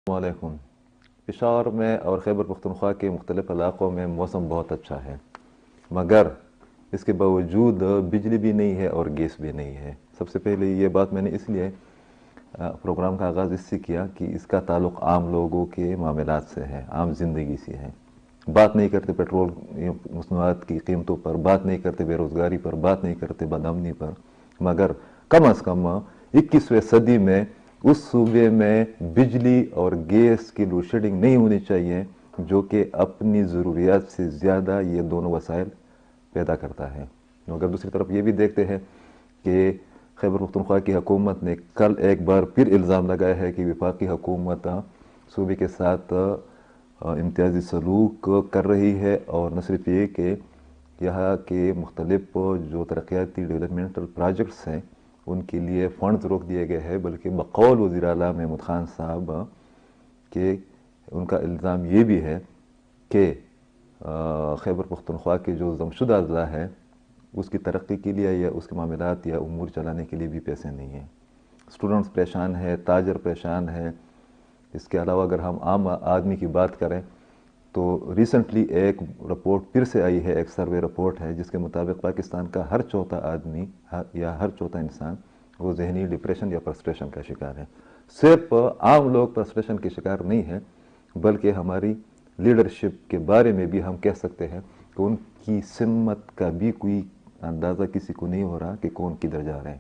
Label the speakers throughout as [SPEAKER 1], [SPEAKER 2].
[SPEAKER 1] السلام علیکم۔ پشاور میں اور خیبر پختونخوا کے مختلف علاقوں میں موسم بہت اچھا ہے، مگر اس کے باوجود بجلی بھی نہیں ہے اور گیس بھی نہیں ہے۔ سب سے پہلے یہ بات میں نے اس لیے پروگرام کا آغاز اس سے کیا کہ اس کا تعلق عام لوگوں کے معاملات سے ہے، عام زندگی سے ہے۔ بات نہیں کرتے پیٹرول مصنوعات کی قیمتوں پر، بات نہیں کرتے بے روزگاری پر، بات نہیں کرتے بدامنی پر، مگر کم از کم 21ویں صدی میں اس صوبے میں بجلی اور گیس کی لوڈ شیڈنگ نہیں ہونی چاہیے، جو کہ اپنی ضروریات سے زیادہ یہ دونوں وسائل پیدا کرتا ہے۔ مگر دوسری طرف یہ بھی دیکھتے ہیں کہ خیبر پختونخوا کی حکومت نے کل ایک بار پھر الزام لگایا ہے کہ وفاقی حکومت صوبے کے ساتھ امتیازی سلوک کر رہی ہے، اور نہ صرف یہ کہ یہاں کے مختلف جو ترقیاتی ڈیولپمنٹل پروجیکٹس ہیں ان کے لیے فنڈز روک دیے گئے ہیں، بلکہ بقول وزیر اعلیٰ محمود خان صاحب کہ ان کا الزام یہ بھی ہے کہ خیبر پختونخوا کے جو ضمشدہ اضلاع ہے اس کی ترقی کے لیے یا اس کے معاملات یا امور چلانے کے لیے بھی پیسے نہیں ہیں۔ اسٹوڈنٹس پریشان ہے، تاجر پریشان ہے۔ اس کے علاوہ اگر ہم عام آدمی کی بات کریں تو ریسنٹلی ایک رپورٹ پھر سے آئی ہے، ایک سروے رپورٹ ہے جس کے مطابق پاکستان کا ہر چوتھا آدمی یا ہر چوتھا انسان وہ ذہنی ڈپریشن یا فرسٹریشن کا شکار ہے۔ صرف عام لوگ فرسٹریشن کے شکار نہیں ہیں، بلکہ ہماری لیڈرشپ کے بارے میں بھی ہم کہہ سکتے ہیں کہ ان کی سمت کا بھی کوئی اندازہ کسی کو نہیں ہو رہا کہ کون کدھر جا رہے ہیں۔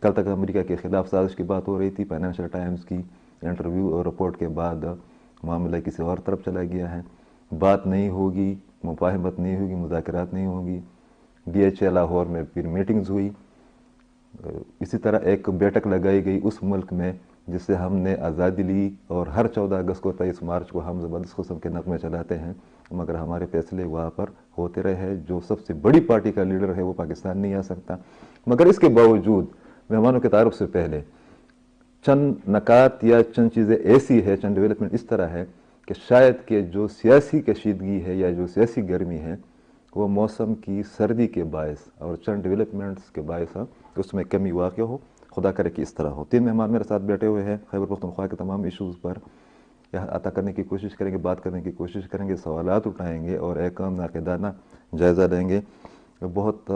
[SPEAKER 1] کل تک امریکہ کے خلاف سازش کی بات ہو رہی تھی، فائنینشیل ٹائمز کی انٹرویو اور رپورٹ کے بعد معاملہ کسی اور طرف چلا گیا ہے۔ بات نہیں ہوگی، مفاہمت نہیں ہوگی، مذاکرات نہیں ہوگی۔ DHA لاہور میں پھر میٹنگز ہوئی۔ اسی طرح ایک بیٹھک لگائی گئی اس ملک میں جس سے ہم نے آزادی لی، اور ہر 14 اگست کو 23 مارچ کو ہم زبردست قسم کے نغمے چلاتے ہیں، مگر ہمارے فیصلے وہاں پر ہوتے رہے۔ جو سب سے بڑی پارٹی کا لیڈر ہے وہ پاکستان نہیں آ سکتا۔ مگر اس کے باوجود مہمانوں کے تعارف سے پہلے چند نکات یا چند چیزیں ایسی ہے، چند ڈیولپمنٹ اس طرح ہے کہ شاید کہ جو سیاسی کشیدگی ہے یا جو سیاسی گرمی ہے وہ موسم کی سردی کے باعث اور چند ڈیولپمنٹس کے باعث اس میں کمی واقع ہو۔ خدا کرے کہ اس طرح ہو۔ 3 مہمان میرے ساتھ بیٹھے ہوئے ہیں، خیبر پختونخوا کے تمام ایشوز پر عطا کرنے کی کوشش کریں گے، بات کرنے کی کوشش کریں گے، سوالات اٹھائیں گے اور ایک ناقدانہ جائزہ لیں گے۔ بہت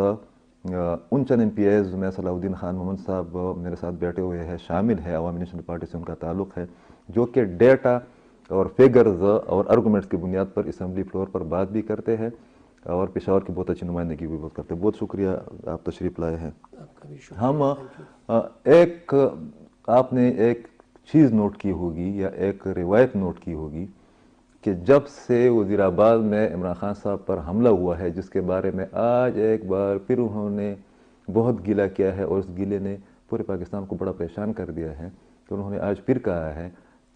[SPEAKER 1] ان چند MPs میں صلاح الدین خان محمد صاحب میرے ساتھ بیٹھے ہوئے ہیں، شامل ہے، عوامی نیشنل پارٹی سے ان کا تعلق ہے، جو کہ ڈیٹا اور فیگرز اور آرگومنٹس کی بنیاد پر اسمبلی فلور پر بات بھی کرتے ہیں اور پشاور کی بہت اچھی نمائندگی بھی بہت کرتے ہیں۔ بہت شکریہ آپ تشریف لائے ہیں۔ ہم آپ نے ایک چیز نوٹ کی ہوگی یا ایک روایت نوٹ کی ہوگی کہ جب سے وزیر آباد میں عمران خان صاحب پر حملہ ہوا ہے، جس کے بارے میں آج ایک بار پھر انہوں نے بہت گلہ کیا ہے اور اس گلے نے پورے پاکستان کو بڑا پریشان کر دیا ہے، تو انہوں نے آج پھر کہا ہے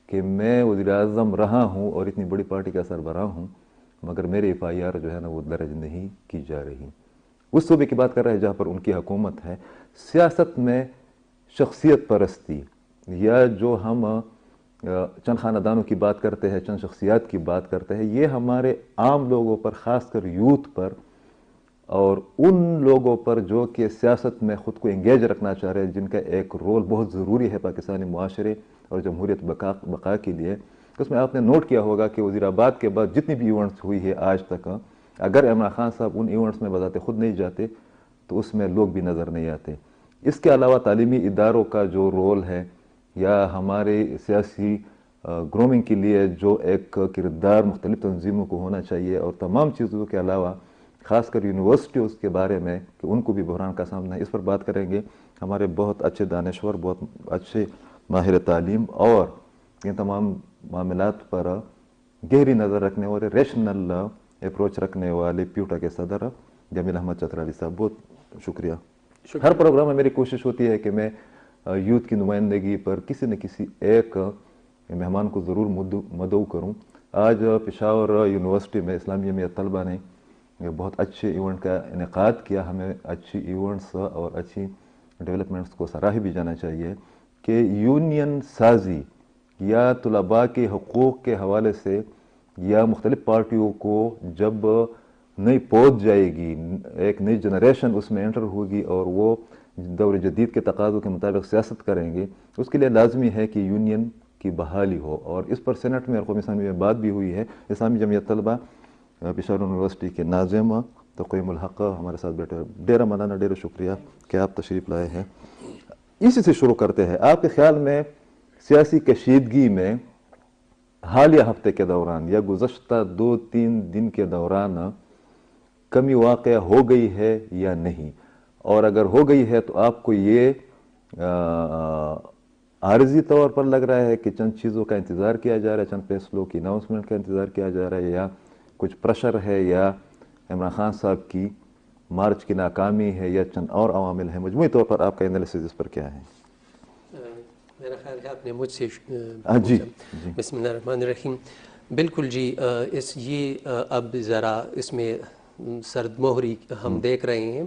[SPEAKER 1] کہ میں وزیر اعظم رہا ہوں اور اتنی بڑی پارٹی کا سربراہ ہوں، مگر میرے FIR جو ہے نا وہ درج نہیں کی جا رہی۔ اس صوبے کی بات کر رہے ہیں جہاں پر ان کی حکومت ہے۔ سیاست میں شخصیت پرستی یا جو ہم چند خاندانوں کی بات کرتے ہیں، چند شخصیات کی بات کرتے ہیں، یہ ہمارے عام لوگوں پر، خاص کر یوتھ پر اور ان لوگوں پر جو کہ سیاست میں خود کو انگیج رکھنا چاہ رہے ہیں، جن کا ایک رول بہت ضروری ہے پاکستانی معاشرے اور جمہوریت بقا کے لیے۔ اس میں آپ نے نوٹ کیا ہوگا کہ وزیر آباد کے بعد جتنی بھی ایونٹس ہوئی ہے آج تک، اگر عمران خان صاحب ان ایونٹس میں بذات خود نہیں جاتے تو اس میں لوگ بھی نظر نہیں آتے۔ اس کے علاوہ تعلیمی اداروں کا جو رول ہے یا ہمارے سیاسی گرومنگ کے لیے جو ایک کردار مختلف تنظیموں کو ہونا چاہیے، اور تمام چیزوں کے علاوہ خاص کر یونیورسٹیوں کے بارے میں کہ ان کو بھی بحران کا سامنا ہے، اس پر بات کریں گے۔ ہمارے بہت اچھے دانشور، بہت اچھے ماہر تعلیم اور ان تمام معاملات پر گہری نظر رکھنے والے، ریشنل اپروچ رکھنے والے پیوٹا کے صدر جمیل احمد چترالی صاحب، بہت شکریہ۔ ہر پروگرام میں میری کوشش ہوتی ہے کہ میں یوتھ کی نمائندگی پر کسی نہ کسی ایک مہمان کو ضرور مدعو کروں۔ آج پشاور یونیورسٹی میں اسلامی جمعیت طلبہ نے بہت اچھے ایونٹ کا انعقاد کیا۔ ہمیں اچھی ایونٹس اور اچھی ڈیولپمنٹس کو سراہی بھی جانا چاہیے کہ یونین سازی یا طلباء کے حقوق کے حوالے سے یا مختلف پارٹیوں کو جب نئی پود جائے گی، ایک نئی جنریشن اس میں انٹر ہوگی اور وہ دور جدید کے تقاضوں کے مطابق سیاست کریں گے، اس کے لیے لازمی ہے کہ یونین کی بحالی ہو. اور اس پر سینٹ میں اور قومی اسمبلی میں بات بھی ہوئی ہے. اسلامی جمعیت طلبہ پشاور یونیورسٹی کے ناظمہ تقویم الحق ہمارے ساتھ بیٹھے. ڈیرہ مولانا ڈیرہ شکریہ کہ آپ تشریف لائے ہیں. اسی سے شروع کرتے ہیں. آپ کے خیال میں سیاسی کشیدگی میں حالیہ ہفتے کے دوران یا گزشتہ 2-3 دن کے دوران کمی واقع ہو گئی ہے یا نہیں؟ اور اگر ہو گئی ہے تو آپ کو یہ عارضی طور پر لگ رہا ہے کہ چند چیزوں کا انتظار کیا جا رہا ہے, چند فیصلوں کی اناؤنسمنٹ کا انتظار کیا جا رہا ہے, یا کچھ پریشر ہے, یا عمران خان صاحب کی مارچ کی ناکامی ہے, یا چند اور عوامل ہیں؟ مجموعی طور پر آپ کا انالیسز اس پر کیا ہے؟
[SPEAKER 2] میرا خیال ہے آپ نے مجھ سے
[SPEAKER 1] جی
[SPEAKER 2] بسم اللہ الرحمن الرحیم. بالکل جی, یہ اب ذرا اس میں سرد مہری ہم دیکھ رہے ہیں,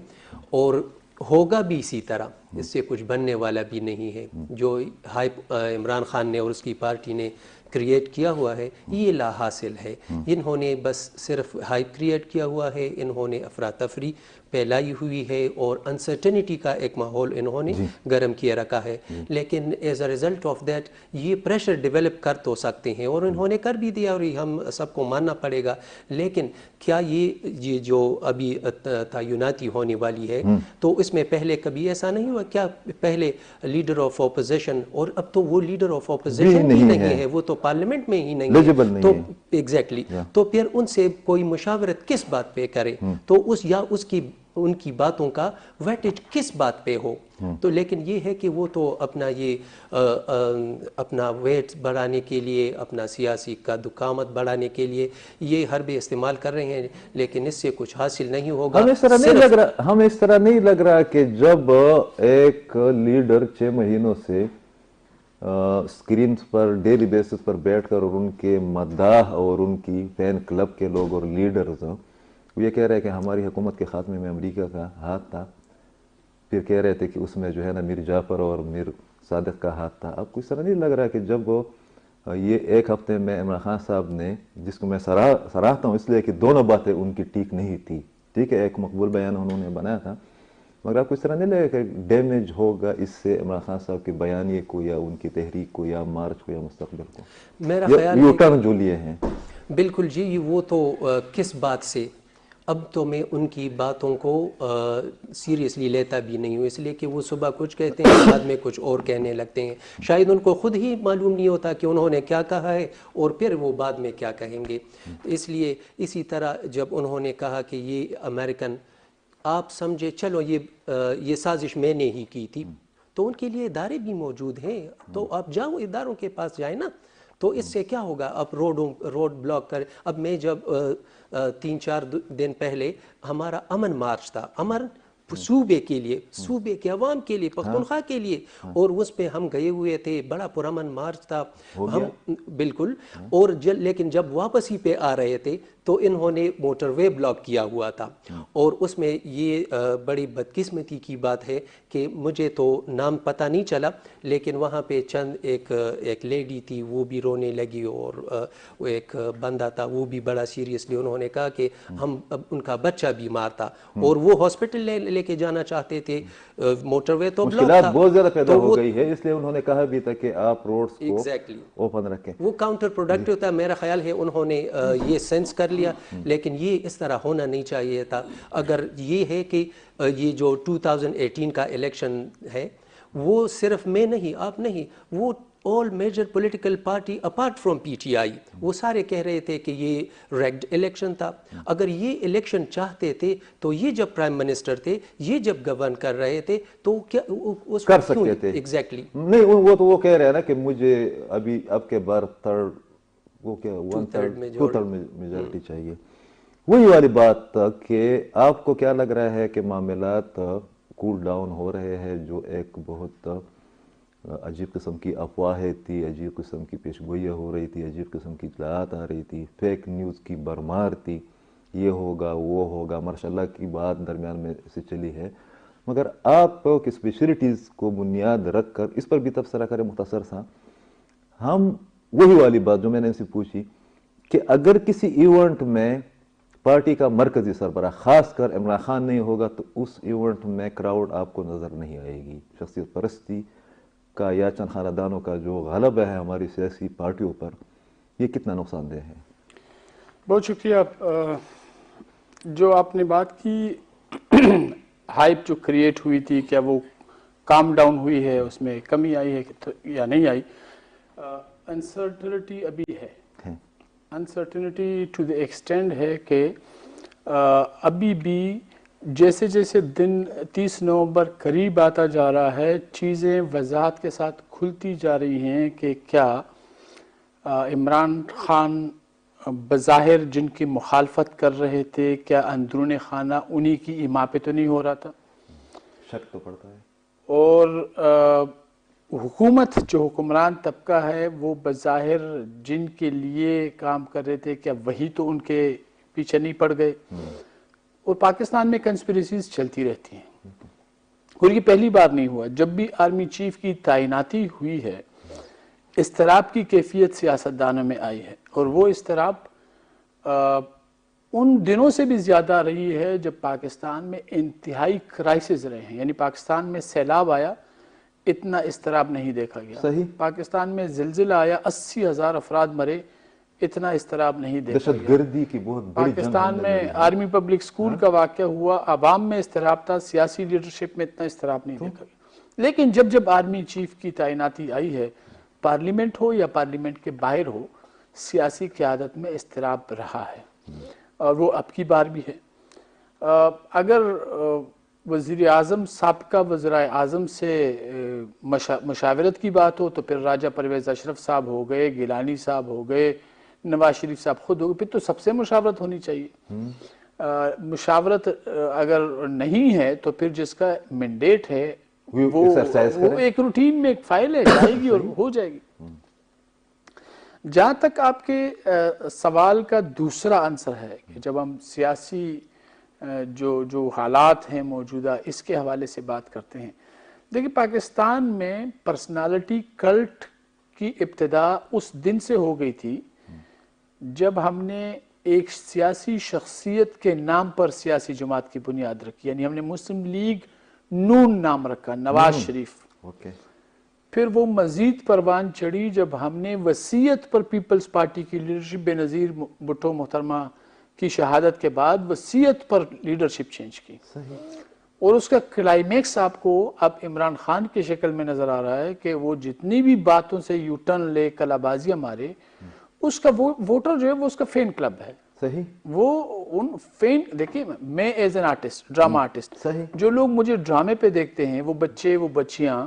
[SPEAKER 2] اور ہوگا بھی اسی طرح, اس سے کچھ بننے والا بھی نہیں ہے. جو ہائپ عمران خان نے اور اس کی پارٹی نے کریٹ کیا ہوا ہے یہ لا حاصل ہے. انہوں نے بس صرف ہائپ کریٹ کیا ہوا ہے, انہوں نے افراتفری پھیلائی ہوئی ہے, اور انسرٹنٹی کا ایک ماحول انہوں نے گرم کیے رکھا ہے. لیکن as a result of that یہ پریشر ڈیولپ کر تو سکتے ہیں, اور انہوں نے کر بھی دیا, اور ہم سب کو ماننا پڑے گا. لیکن کیا یہ جو ابھی تعیناتی ہونے والی ہے تو اس میں پہلے کبھی ایسا نہیں ہوا؟ کیا پہلے لیڈر آف اپوزیشن, اور اب تو وہ لیڈر آف اپوزیشن ہی نہیں ہے, وہ تو پارلیمنٹ میں ہی نہیں ہے. تو ایگزیکٹلی, تو پھر ان سے کوئی مشاورت کس بات پہ کرے؟ تو ان کی باتوں کا ویٹیج کس بات پہ ہو؟ تو لیکن یہ ہے کہ وہ تو اپنا اپنا ویٹ بڑھانے کے لیے, اپنا سیاسی قامت بڑھانے کے لیے یہ حربے استعمال کر رہے ہیں, لیکن اس سے کچھ حاصل نہیں ہوگا.
[SPEAKER 1] ہمیں اس طرح نہیں لگ رہا کہ جب ایک لیڈر 6 مہینوں سے سکرینز پر ڈیلی بیسس پر بیٹھ کر اور ان کے مداح اور ان کی فین کلب کے لوگ اور لیڈرز وہ یہ کہہ رہے ہیں کہ ہماری حکومت کے خاتمے میں امریکہ کا ہاتھ تھا, پھر کہہ رہے تھے کہ اس میں جو ہے نا میر جعفر اور میر صادق کا ہاتھ تھا. اب کچھ طرح نہیں لگ رہا کہ جب یہ ایک ہفتے میں عمران خان صاحب نے, جس کو میں سراہتا ہوں اس لیے کہ دونوں باتیں ان کی ٹھیک نہیں تھی, ٹھیک ہے ایک مقبول بیان انہوں نے بنایا تھا, مگر آپ کو اس طرح نہیں لگے کہ ڈیمیج ہوگا اس سے عمران خان صاحب کے بیانیے کو, یا ان کی تحریک کو, یا مارچ کو, یا مستقبل کو؟
[SPEAKER 2] میرا خیال
[SPEAKER 1] یو ٹرن جو لیے ہیں.
[SPEAKER 2] بالکل جی, وہ تو کس بات سے, اب تو میں ان کی باتوں کو سیریسلی لیتا بھی نہیں ہوں, اس لیے کہ وہ صبح کچھ کہتے ہیں بعد میں کچھ اور کہنے لگتے ہیں. شاید ان کو خود ہی معلوم نہیں ہوتا کہ انہوں نے کیا کہا ہے اور پھر وہ بعد میں کیا کہیں گے. اس لیے اسی طرح جب انہوں نے کہا کہ یہ امریکن, آپ سمجھے چلو یہ سازش میں نے ہی کی تھی, تو ان کے لیے ادارے بھی موجود ہیں, تو آپ جاؤ اداروں کے پاس جائیں نا. تو اس سے کیا ہوگا؟ اب روڈ بلاک کر. اب میں جب 3-4 دن پہلے ہمارا امن مارچ تھا, امن صوبے کے لیے, صوبے کے عوام کے لیے, پختونخوا کے لیے, اور اس پہ ہم گئے ہوئے تھے, بڑا پرامن مارچ تھا ہم بالکل. اور لیکن جب واپسی پہ آ رہے تھے تو انہوں نے موٹر وے بلاک کیا ہوا تھا, اور اس میں یہ بڑی بدقسمتی کی بات ہے کہ مجھے تو نام پتہ نہیں چلا, لیکن وہاں پہ چند ایک لیڈی تھی وہ بھی رونے لگی, اور وہ ایک بندہ تھا وہ بھی بڑا سیریسلی انہوں نے کہا کہ ان کا بچہ بیمار تھا اور وہ ہاسپٹل لے کے جانا چاہتے تھے, موٹر وے تو بلاک تھا.
[SPEAKER 1] مشکلات بہت زیادہ پیدا ہو گئی ہے, اس لیے انہوں نے کہا بھی تھا کہ آپ روڈز کو اوپن رکھیں.
[SPEAKER 2] وہ کاؤنٹر پروڈکٹیو تھا, میرا خیال ہے انہوں نے یہ سینس کر لیا, لیکن یہ اس طرح ہونا نہیں چاہیے تھا. اگر یہ ہے کہ یہ جو 2018 کا الیکشن ہے وہ صرف میں نہیں, آپ نہیں, وہ all major political party apart from PTI وہ سارے کہہ رہے تھے کہ یہ ریگڈ الیکشن تھا. اگر یہ الیکشن چاہتے تھے تو یہ جب پرائم منسٹر تھے, یہ جب گورن کر رہے تھے تو کیا اس
[SPEAKER 1] کر سکتے تھے؟
[SPEAKER 2] ایگزیکٹلی
[SPEAKER 1] نہیں, وہ تو وہ کہہ رہے ہیں نا کہ مجھے ابھی اب کے بار وہ کیا 2/3 میجورٹی چاہیے. وہی والی بات کہ آپ کو کیا لگ رہا ہے کہ معاملات کول ڈاؤن ہو رہے ہیں, جو ایک بہت عجیب قسم کی افواہیں تھی, عجیب قسم کی پیشگوئیاں ہو رہی تھی, عجیب قسم کی اطلاعات آ رہی تھی, فیک نیوز کی برمار تھی, یہ ہوگا وہ ہوگا, ماشاءاللہ کی بات درمیان میں سے چلی ہے. مگر آپ کی اسپیشلٹیز کو بنیاد رکھ کر اس پر بھی تبصرہ کریں مختصر سا. ہم وہی والی بات جو میں نے ان سے پوچھی کہ اگر کسی ایونٹ میں پارٹی کا مرکزی سربراہ خاص کر عمران خان نہیں ہوگا تو اس ایونٹ میں کراؤڈ آپ کو نظر نہیں آئے گی. شخصیت پرستی کا یا چند خاندانوں کا جو غلبہ ہے ہماری سیاسی پارٹیوں پر، یہ کتنا نقصان دہ ہے؟
[SPEAKER 3] بہت شکریہ. جو آپ نے بات کی ہائپ جو کریٹ ہوئی تھی، کیا وہ کام ڈاؤن ہوئی ہے، اس میں کمی آئی ہے یا نہیں آئی؟ انسرٹنٹی ابھی ہے. انسرٹنٹی ٹو دی ایکسٹینڈ ہے کہ ابھی بھی جیسے جیسے دن 30 نومبر قریب آتا جا رہا ہے، چیزیں وضاحت کے ساتھ کھلتی جا رہی ہیں کہ کیا عمران خان بظاہر جن کی مخالفت کر رہے تھے، کیا اندرون خانہ انہی کی ایما پہ تو نہیں ہو رہا تھا؟
[SPEAKER 1] شک تو پڑتا ہے.
[SPEAKER 3] اور حکومت جو حکمران طبقہ ہے وہ بظاہر جن کے لیے کام کر رہے تھے، کیا وہی تو ان کے پیچھے نہیں پڑ گئے؟ اور پاکستان میں کنسپریسیز چلتی رہتی ہیں، اور یہ پہلی بار نہیں ہوا. جب بھی آرمی چیف کی تعیناتی ہوئی ہے، اضطراب کی کیفیت سیاستدانوں میں آئی ہے، اور وہ اضطراب ان دنوں سے بھی زیادہ رہی ہے جب پاکستان میں انتہائی کرائسس رہے ہیں. یعنی پاکستان میں سیلاب آیا، اتنا اضطراب نہیں دیکھا گیا.
[SPEAKER 1] صحیح.
[SPEAKER 3] پاکستان میں زلزلہ آیا، 80,000 افراد مرے، اتنا اضطراب نہیں دیکھا
[SPEAKER 1] دہشت
[SPEAKER 3] گیا.
[SPEAKER 1] گردی کی بہت بڑی جنگ
[SPEAKER 3] پاکستان
[SPEAKER 1] ہم نے
[SPEAKER 3] میں
[SPEAKER 1] لڑی ہے.
[SPEAKER 3] آرمی پبلک سکول کا واقعہ ہوا، عوام میں اضطراب تھا، سیاسی لیڈرشپ میں اتنا اضطراب نہیں دیکھا گیا. لیکن جب جب آرمی چیف کی تعیناتی آئی ہے، پارلیمنٹ ہو یا پارلیمنٹ کے باہر ہو، سیاسی قیادت میں اضطراب رہا ہے، اور وہ اب کی بار بھی ہے. اگر وزیر اعظم سابقہ وزرائے اعظم سے مشاورت کی بات ہو تو پھر راجہ پرویز اشرف صاحب ہو گئے، گیلانی صاحب ہو گئے، نواز شریف صاحب خود ہو گئے، پھر تو سب سے مشاورت ہونی چاہیے. مشاورت اگر نہیں ہے تو پھر جس کا مینڈیٹ ہے وہ ایک روٹین میں ایک فائل ہے، جائے گی اور ہو جائے گی. جہاں تک آپ کے سوال کا دوسرا عنصر ہے کہ جب ہم سیاسی جو حالات ہیں موجودہ، اس کے حوالے سے بات کرتے ہیں، دیکھیں پاکستان میں پرسنالٹی کلٹ کی ابتدا اس دن سے ہو گئی تھی جب ہم نے ایک سیاسی شخصیت کے نام پر سیاسی جماعت کی بنیاد رکھی. یعنی ہم نے مسلم لیگ نون نام رکھا، نواز شریف. پھر وہ مزید پروان چڑھی جب ہم نے وصیت پر پیپلز پارٹی کی لیڈرشپ بے نظیر بھٹو محترمہ کی شہادت کے بعد وصیت پر لیڈرشپ چینج کی. اور اس کا کلائمیکس آپ کو اب عمران خان کی شکل میں نظر آ رہا ہے کہ وہ جتنی بھی باتوں سے یو ٹرن لے، کلا بازیاں مارے، اس کا ووٹر جو ہے وہ اس کا فین کلب ہے.
[SPEAKER 1] صحیح.
[SPEAKER 3] وہ ان فین، دیکھیں میں as an artist, drama artist, جو لوگ مجھے ڈرامے پہ دیکھتے ہیں، وہ بچے وہ بچیاں،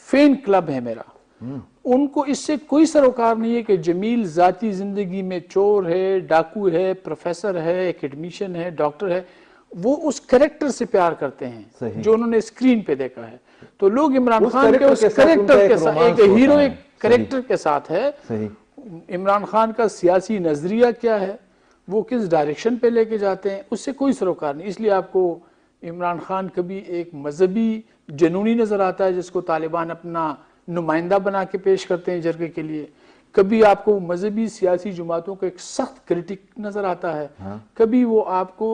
[SPEAKER 3] فین کلب ہے میرا. ان کو اس سے کوئی سروکار نہیں ہے کہ جمیل ذاتی زندگی میں چور ہے، ڈاکو ہے، پروفیسر ہے، اکیڈمیشین ہے، ڈاکٹر ہے. وہ اس کریکٹر سے پیار کرتے ہیں جو انہوں نے اسکرین پہ دیکھا ہے. تو لوگ عمران خان کے اس کریکٹر کے ساتھ، ایک ہیرو ایک کریکٹر کے ساتھ ہے. عمران خان کا سیاسی نظریہ کیا ہے، وہ کس ڈائریکشن پہ لے کے جاتے ہیں، اس سے کوئی سروکار نہیں. اس لیے آپ کو عمران خان کبھی ایک مذہبی جنونی نظر آتا ہے جس کو طالبان اپنا نمائندہ بنا کے پیش کرتے ہیں جرگے کے لیے. کبھی آپ کو مذہبی سیاسی جماعتوں کا ایک سخت کرٹک نظر آتا ہے. کبھی وہ آپ کو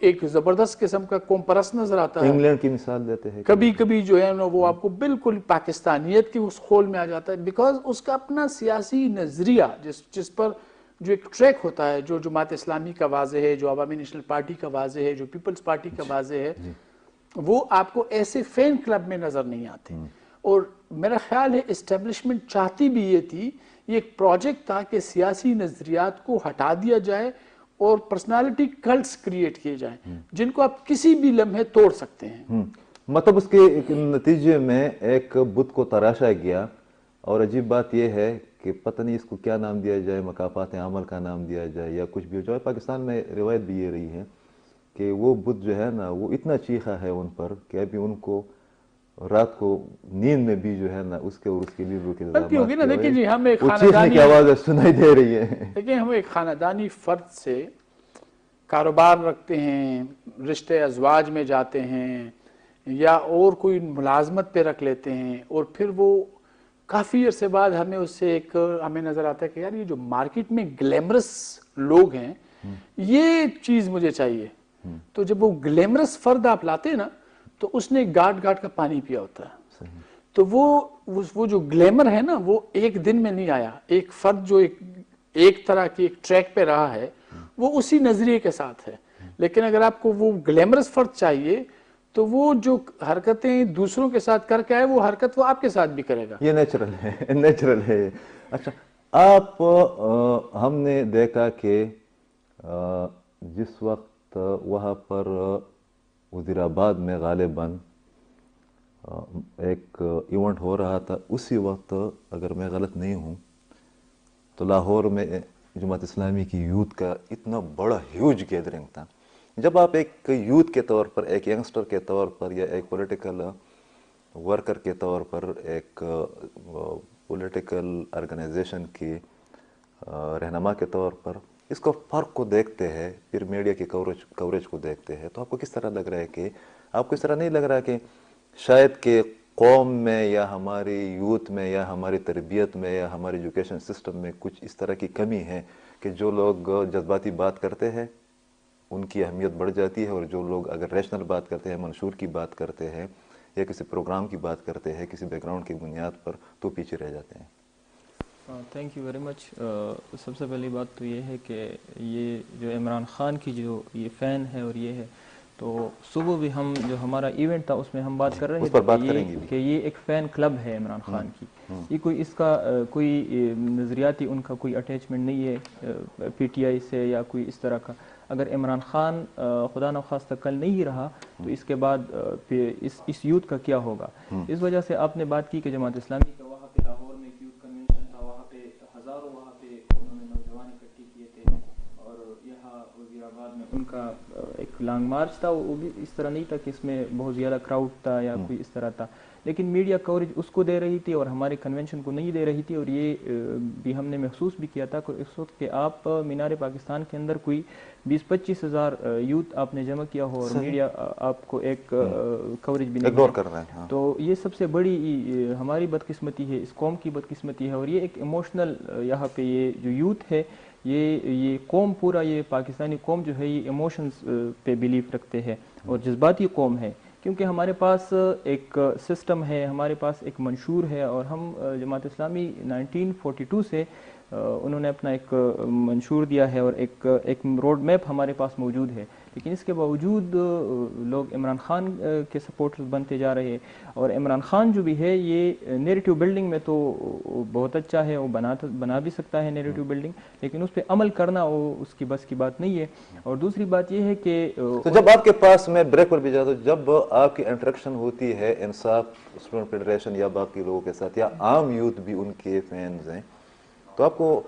[SPEAKER 3] ایک زبردست قسم کا قوم پرست نظر آتا ہے.
[SPEAKER 1] انگلینڈ کی مثال دیتے ہیں.
[SPEAKER 3] کبھی جو ہے وہ آپ کو بالکل پاکستانیت کی اس خول میں آ جاتا ہے، بیکاز اس کا اپنا سیاسی نظریہ جس پر جو ایک ٹریک ہوتا ہے، جو جماعت اسلامی کا واضح ہے، جو عوامی نیشنل پارٹی کا واضح ہے، جو پیپلز پارٹی کا واضح ہے، وہ آپ کو ایسے فین کلب میں نظر نہیں آتے. اور میرا خیال ہے اسٹیبلشمنٹ چاہتی بھی یہ تھی، یہ ایک پروجیکٹ تھا کہ سیاسی نظریات کو ہٹا دیا جائے اور پرسنالٹی کلٹس کریٹ کیے جائیں جن کو آپ کسی بھی لمحے توڑ سکتے ہیں.
[SPEAKER 1] مطلب اس کے نتیجے میں ایک بت کو تراشا گیا، اور عجیب بات یہ ہے کہ پتہ نہیں اس کو کیا نام دیا جائے، مکافات عمل کا نام دیا جائے یا کچھ بھی ہو جائے. پاکستان میں روایت بھی یہ رہی ہے کہ وہ بت جو ہے نا وہ اتنا چیخا ہے ان پر کہ ابھی ان کو رات کو نیند میں بھی جو ہے نا اس کے اور اس کے لیڈروں کے چیخنے کی آواز سنائی دے رہی ہے.
[SPEAKER 3] دیکھیں ہم ایک خاندانی فرد سے کاروبار رکھتے ہیں، رشتے ازواج میں جاتے ہیں یا اور کوئی ملازمت پہ رکھ لیتے ہیں، اور پھر وہ کافی عرصے بعد ہمیں نظر آتا ہے کہ یار یہ جو مارکیٹ میں گلیمرس لوگ ہیں یہ چیز مجھے چاہیے. تو جب وہ گلیمرس فرد آپ لاتے ہیں نا تو اس نے گاٹ کا پانی پیا ہوتا ہے. تو وہ جو گلیمر ہے نا وہ ایک دن میں نہیں آیا. ایک فرد جو ایک طرح کی ایک ٹریک پہ رہا ہے وہ اسی نظریے کے ساتھ ہے. لیکن اگر آپ کو وہ گلیمرس فرد چاہیے تو وہ جو حرکتیں دوسروں کے ساتھ کر کے آئے وہ حرکت وہ آپ کے ساتھ بھی کرے گا.
[SPEAKER 1] یہ نیچرل ہے, نیچرل ہے. اچھا, آپ ہم نے دیکھا کہ جس وقت وہاں پر وزیر آباد میں غالباً ایک ایونٹ ہو رہا تھا, اسی وقت اگر میں غلط نہیں ہوں تو لاہور میں جماعت اسلامی کی یوتھ کا اتنا بڑا ہیوج گیدرنگ تھا. جب آپ ایک یوتھ کے طور پر, ایک ینگسٹر کے طور پر, یا ایک پولیٹیکل ورکر کے طور پر, ایک پولیٹیکل آرگنائزیشن کی رہنما کے طور پر اس کو فرق کو دیکھتے ہیں, پھر میڈیا کی کوریج کو دیکھتے ہیں, تو آپ کو کس طرح لگ رہا ہے کہ آپ کو اس طرح نہیں لگ رہا کہ شاید کہ قوم میں یا ہماری یوتھ میں یا ہماری تربیت میں یا ہمارے ایجوکیشن سسٹم میں کچھ اس طرح کی کمی ہے کہ جو لوگ جذباتی بات کرتے ہیں ان کی اہمیت بڑھ جاتی ہے, اور جو لوگ اگر ریشنل بات کرتے ہیں, منشور کی بات کرتے ہیں, یا کسی پروگرام کی بات کرتے ہیں کسی بیک گراؤنڈ کی بنیاد پر, تو پیچھے رہ جاتے ہیں؟
[SPEAKER 4] Thank you very much. سب سے پہلی بات تو یہ ہے کہ یہ جو عمران خان کی جو یہ فین ہے اور یہ ہے, تو صبح بھی ہم جو ہمارا ایونٹ تھا اس میں ہم بات کر رہے تھے کہ یہ ایک فین کلب ہے عمران خان کی. یہ کوئی اس کا کوئی نظریاتی ان کا کوئی اٹیچمنٹ نہیں ہے پی ٹی آئی سے یا کوئی اس طرح کا. اگر عمران خان خدا نخواستہ کل نہیں رہا تو اس کے بعد اس یوتھ کا کیا ہوگا. اس وجہ سے آپ نے بات کی کہ جماعت اسلامی کا وہاں پہ لاہور میں ایک یوتھ کنونشن تھا, وہاں پہ ہزاروں وہاں پہ انہوں نے نوجوان اکٹھے کیے تھے, اور یہاں وزیر آباد میں ان کا ایک لانگ مارچ تھا. وہ بھی اس طرح نہیں تھا کہ اس میں بہت زیادہ کراؤڈ تھا یا کوئی اس طرح تھا, لیکن میڈیا کوریج اس کو دے رہی تھی اور ہمارے کنونشن کو نہیں دے رہی تھی. اور یہ بھی ہم نے محسوس بھی کیا تھا کہ اس وقت کہ آپ مینار پاکستان کے اندر کوئی 20-25 ہزار یوتھ آپ نے جمع کیا ہو اور میڈیا آپ کو ایک کوریج بھی نہیں
[SPEAKER 1] اگنور کر رہے ہیں,
[SPEAKER 4] تو یہ سب سے بڑی ہماری بدقسمتی ہے, اس قوم کی بدقسمتی ہے. اور یہ ایک ایموشنل یہاں پہ یہ جو یوتھ ہے, یہ قوم پورا, یہ پاکستانی قوم جو ہے یہ ایموشنز پہ بیلیف رکھتے ہیں اور جذباتی قوم ہے, کیونکہ ہمارے پاس ایک سسٹم ہے, ہمارے پاس ایک منشور ہے. اور ہم جماعت اسلامی 1942 سے انہوں نے اپنا ایک منشور دیا ہے اور ایک روڈ میپ ہمارے پاس موجود ہے, لیکن اس کے باوجود لوگ عمران خان کے سپورٹرز بنتے جا رہے ہیں. اور عمران خان جو بھی ہے یہ نیریٹو بلڈنگ میں تو بہت اچھا ہے, وہ بنا بھی سکتا ہے نیریٹو بلڈنگ, لیکن اس پہ عمل کرنا وہ اس کی بس کی بات نہیں ہے. اور دوسری بات یہ ہے کہ
[SPEAKER 1] تو جب آپ کے پاس, میں بریک پر بھی جاتا ہوں, جب آپ کی انٹریکشن ہوتی ہے انصاف اسٹوڈنٹ فیڈریشن یا باقی لوگوں کے ساتھ, یا عام یوتھ بھی ان کے فینز ہیں, تو آپ کو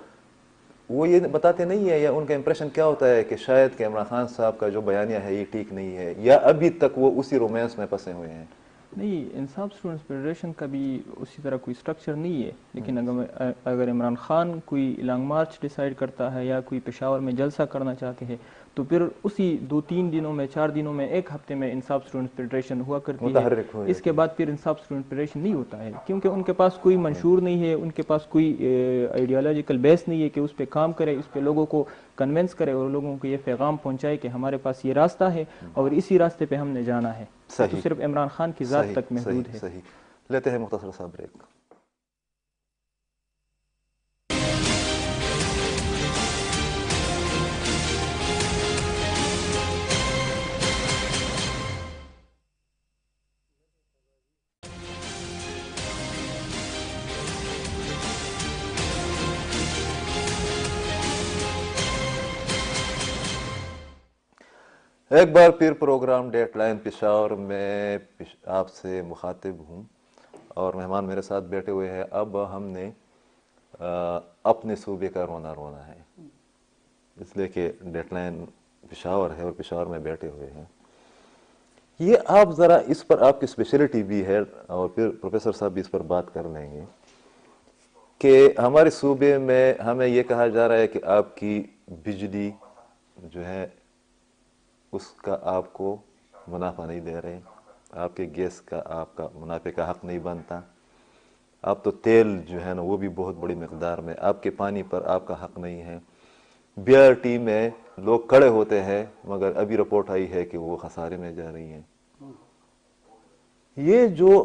[SPEAKER 1] وہ یہ بتاتے نہیں ہے, یا ان کا امپریشن کیا ہوتا ہے کہ شاید کہ عمران خان صاحب کا جو بیانیہ ہے یہ ٹھیک نہیں ہے, یا ابھی تک وہ اسی رومانس میں پھنسے ہوئے ہیں؟
[SPEAKER 4] نہیں, انصاف اسٹوڈنٹس فیڈریشن کا بھی اسی طرح کوئی اسٹرکچر نہیں ہے, لیکن اگر عمران خان کوئی لانگ مارچ ڈیسائیڈ کرتا ہے یا کوئی پشاور میں جلسہ کرنا چاہتے ہیں تو پھر اسی 2-3 دنوں میں, 4 دنوں میں, ایک ہفتے میں انصاف اسٹوڈنٹس فیڈریشن ہوا کرتی ہے. اس کے بعد پھر انصاف اسٹوڈنٹ فیڈریشن نہیں ہوتا ہے, کیونکہ ان کے پاس کوئی منشور نہیں ہے, ان کے پاس کوئی آئیڈیالوجیکل بیس نہیں ہے کہ اس پہ کام کرے, اس پہ لوگوں کو کنونس کرے اور لوگوں کو یہ پیغام پہنچائے کہ ہمارے پاس یہ راستہ ہے اور اسی راستے پہ ہم نے جانا ہے. تو صرف عمران خان کی ذات تک محدود ہے.
[SPEAKER 1] صحیح. لیتے ہیں مختصر سا بریک. ایک بار پھر پروگرام ڈیٹ لائن پشاور میں آپ سے مخاطب ہوں اور مہمان میرے ساتھ بیٹھے ہوئے ہیں. اب ہم نے اپنے صوبے کا رونا ہے, اس لیے کہ ڈیٹ لائن پشاور ہے اور پشاور میں بیٹھے ہوئے ہیں. یہ آپ ذرا اس پر, آپ کی اسپیشلٹی بھی ہے اور پھر پروفیسر صاحب بھی اس پر بات کر لیں گے کہ ہمارے صوبے میں ہمیں یہ کہا جا رہا ہے کہ آپ کی بجلی جو ہے اس کا آپ کو منافع نہیں دے رہے, آپ کے گیس کا آپ کا منافع کا حق نہیں بنتا, آپ تو تیل جو ہے نا وہ بھی بہت بڑی مقدار میں, آپ کے پانی پر آپ کا حق نہیں ہے. بی آر ٹی میں لوگ کھڑے ہوتے ہیں مگر ابھی رپورٹ آئی ہے کہ وہ خسارے میں جا رہی ہیں. یہ جو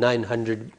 [SPEAKER 2] 900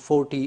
[SPEAKER 2] 40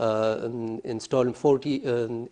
[SPEAKER 2] 40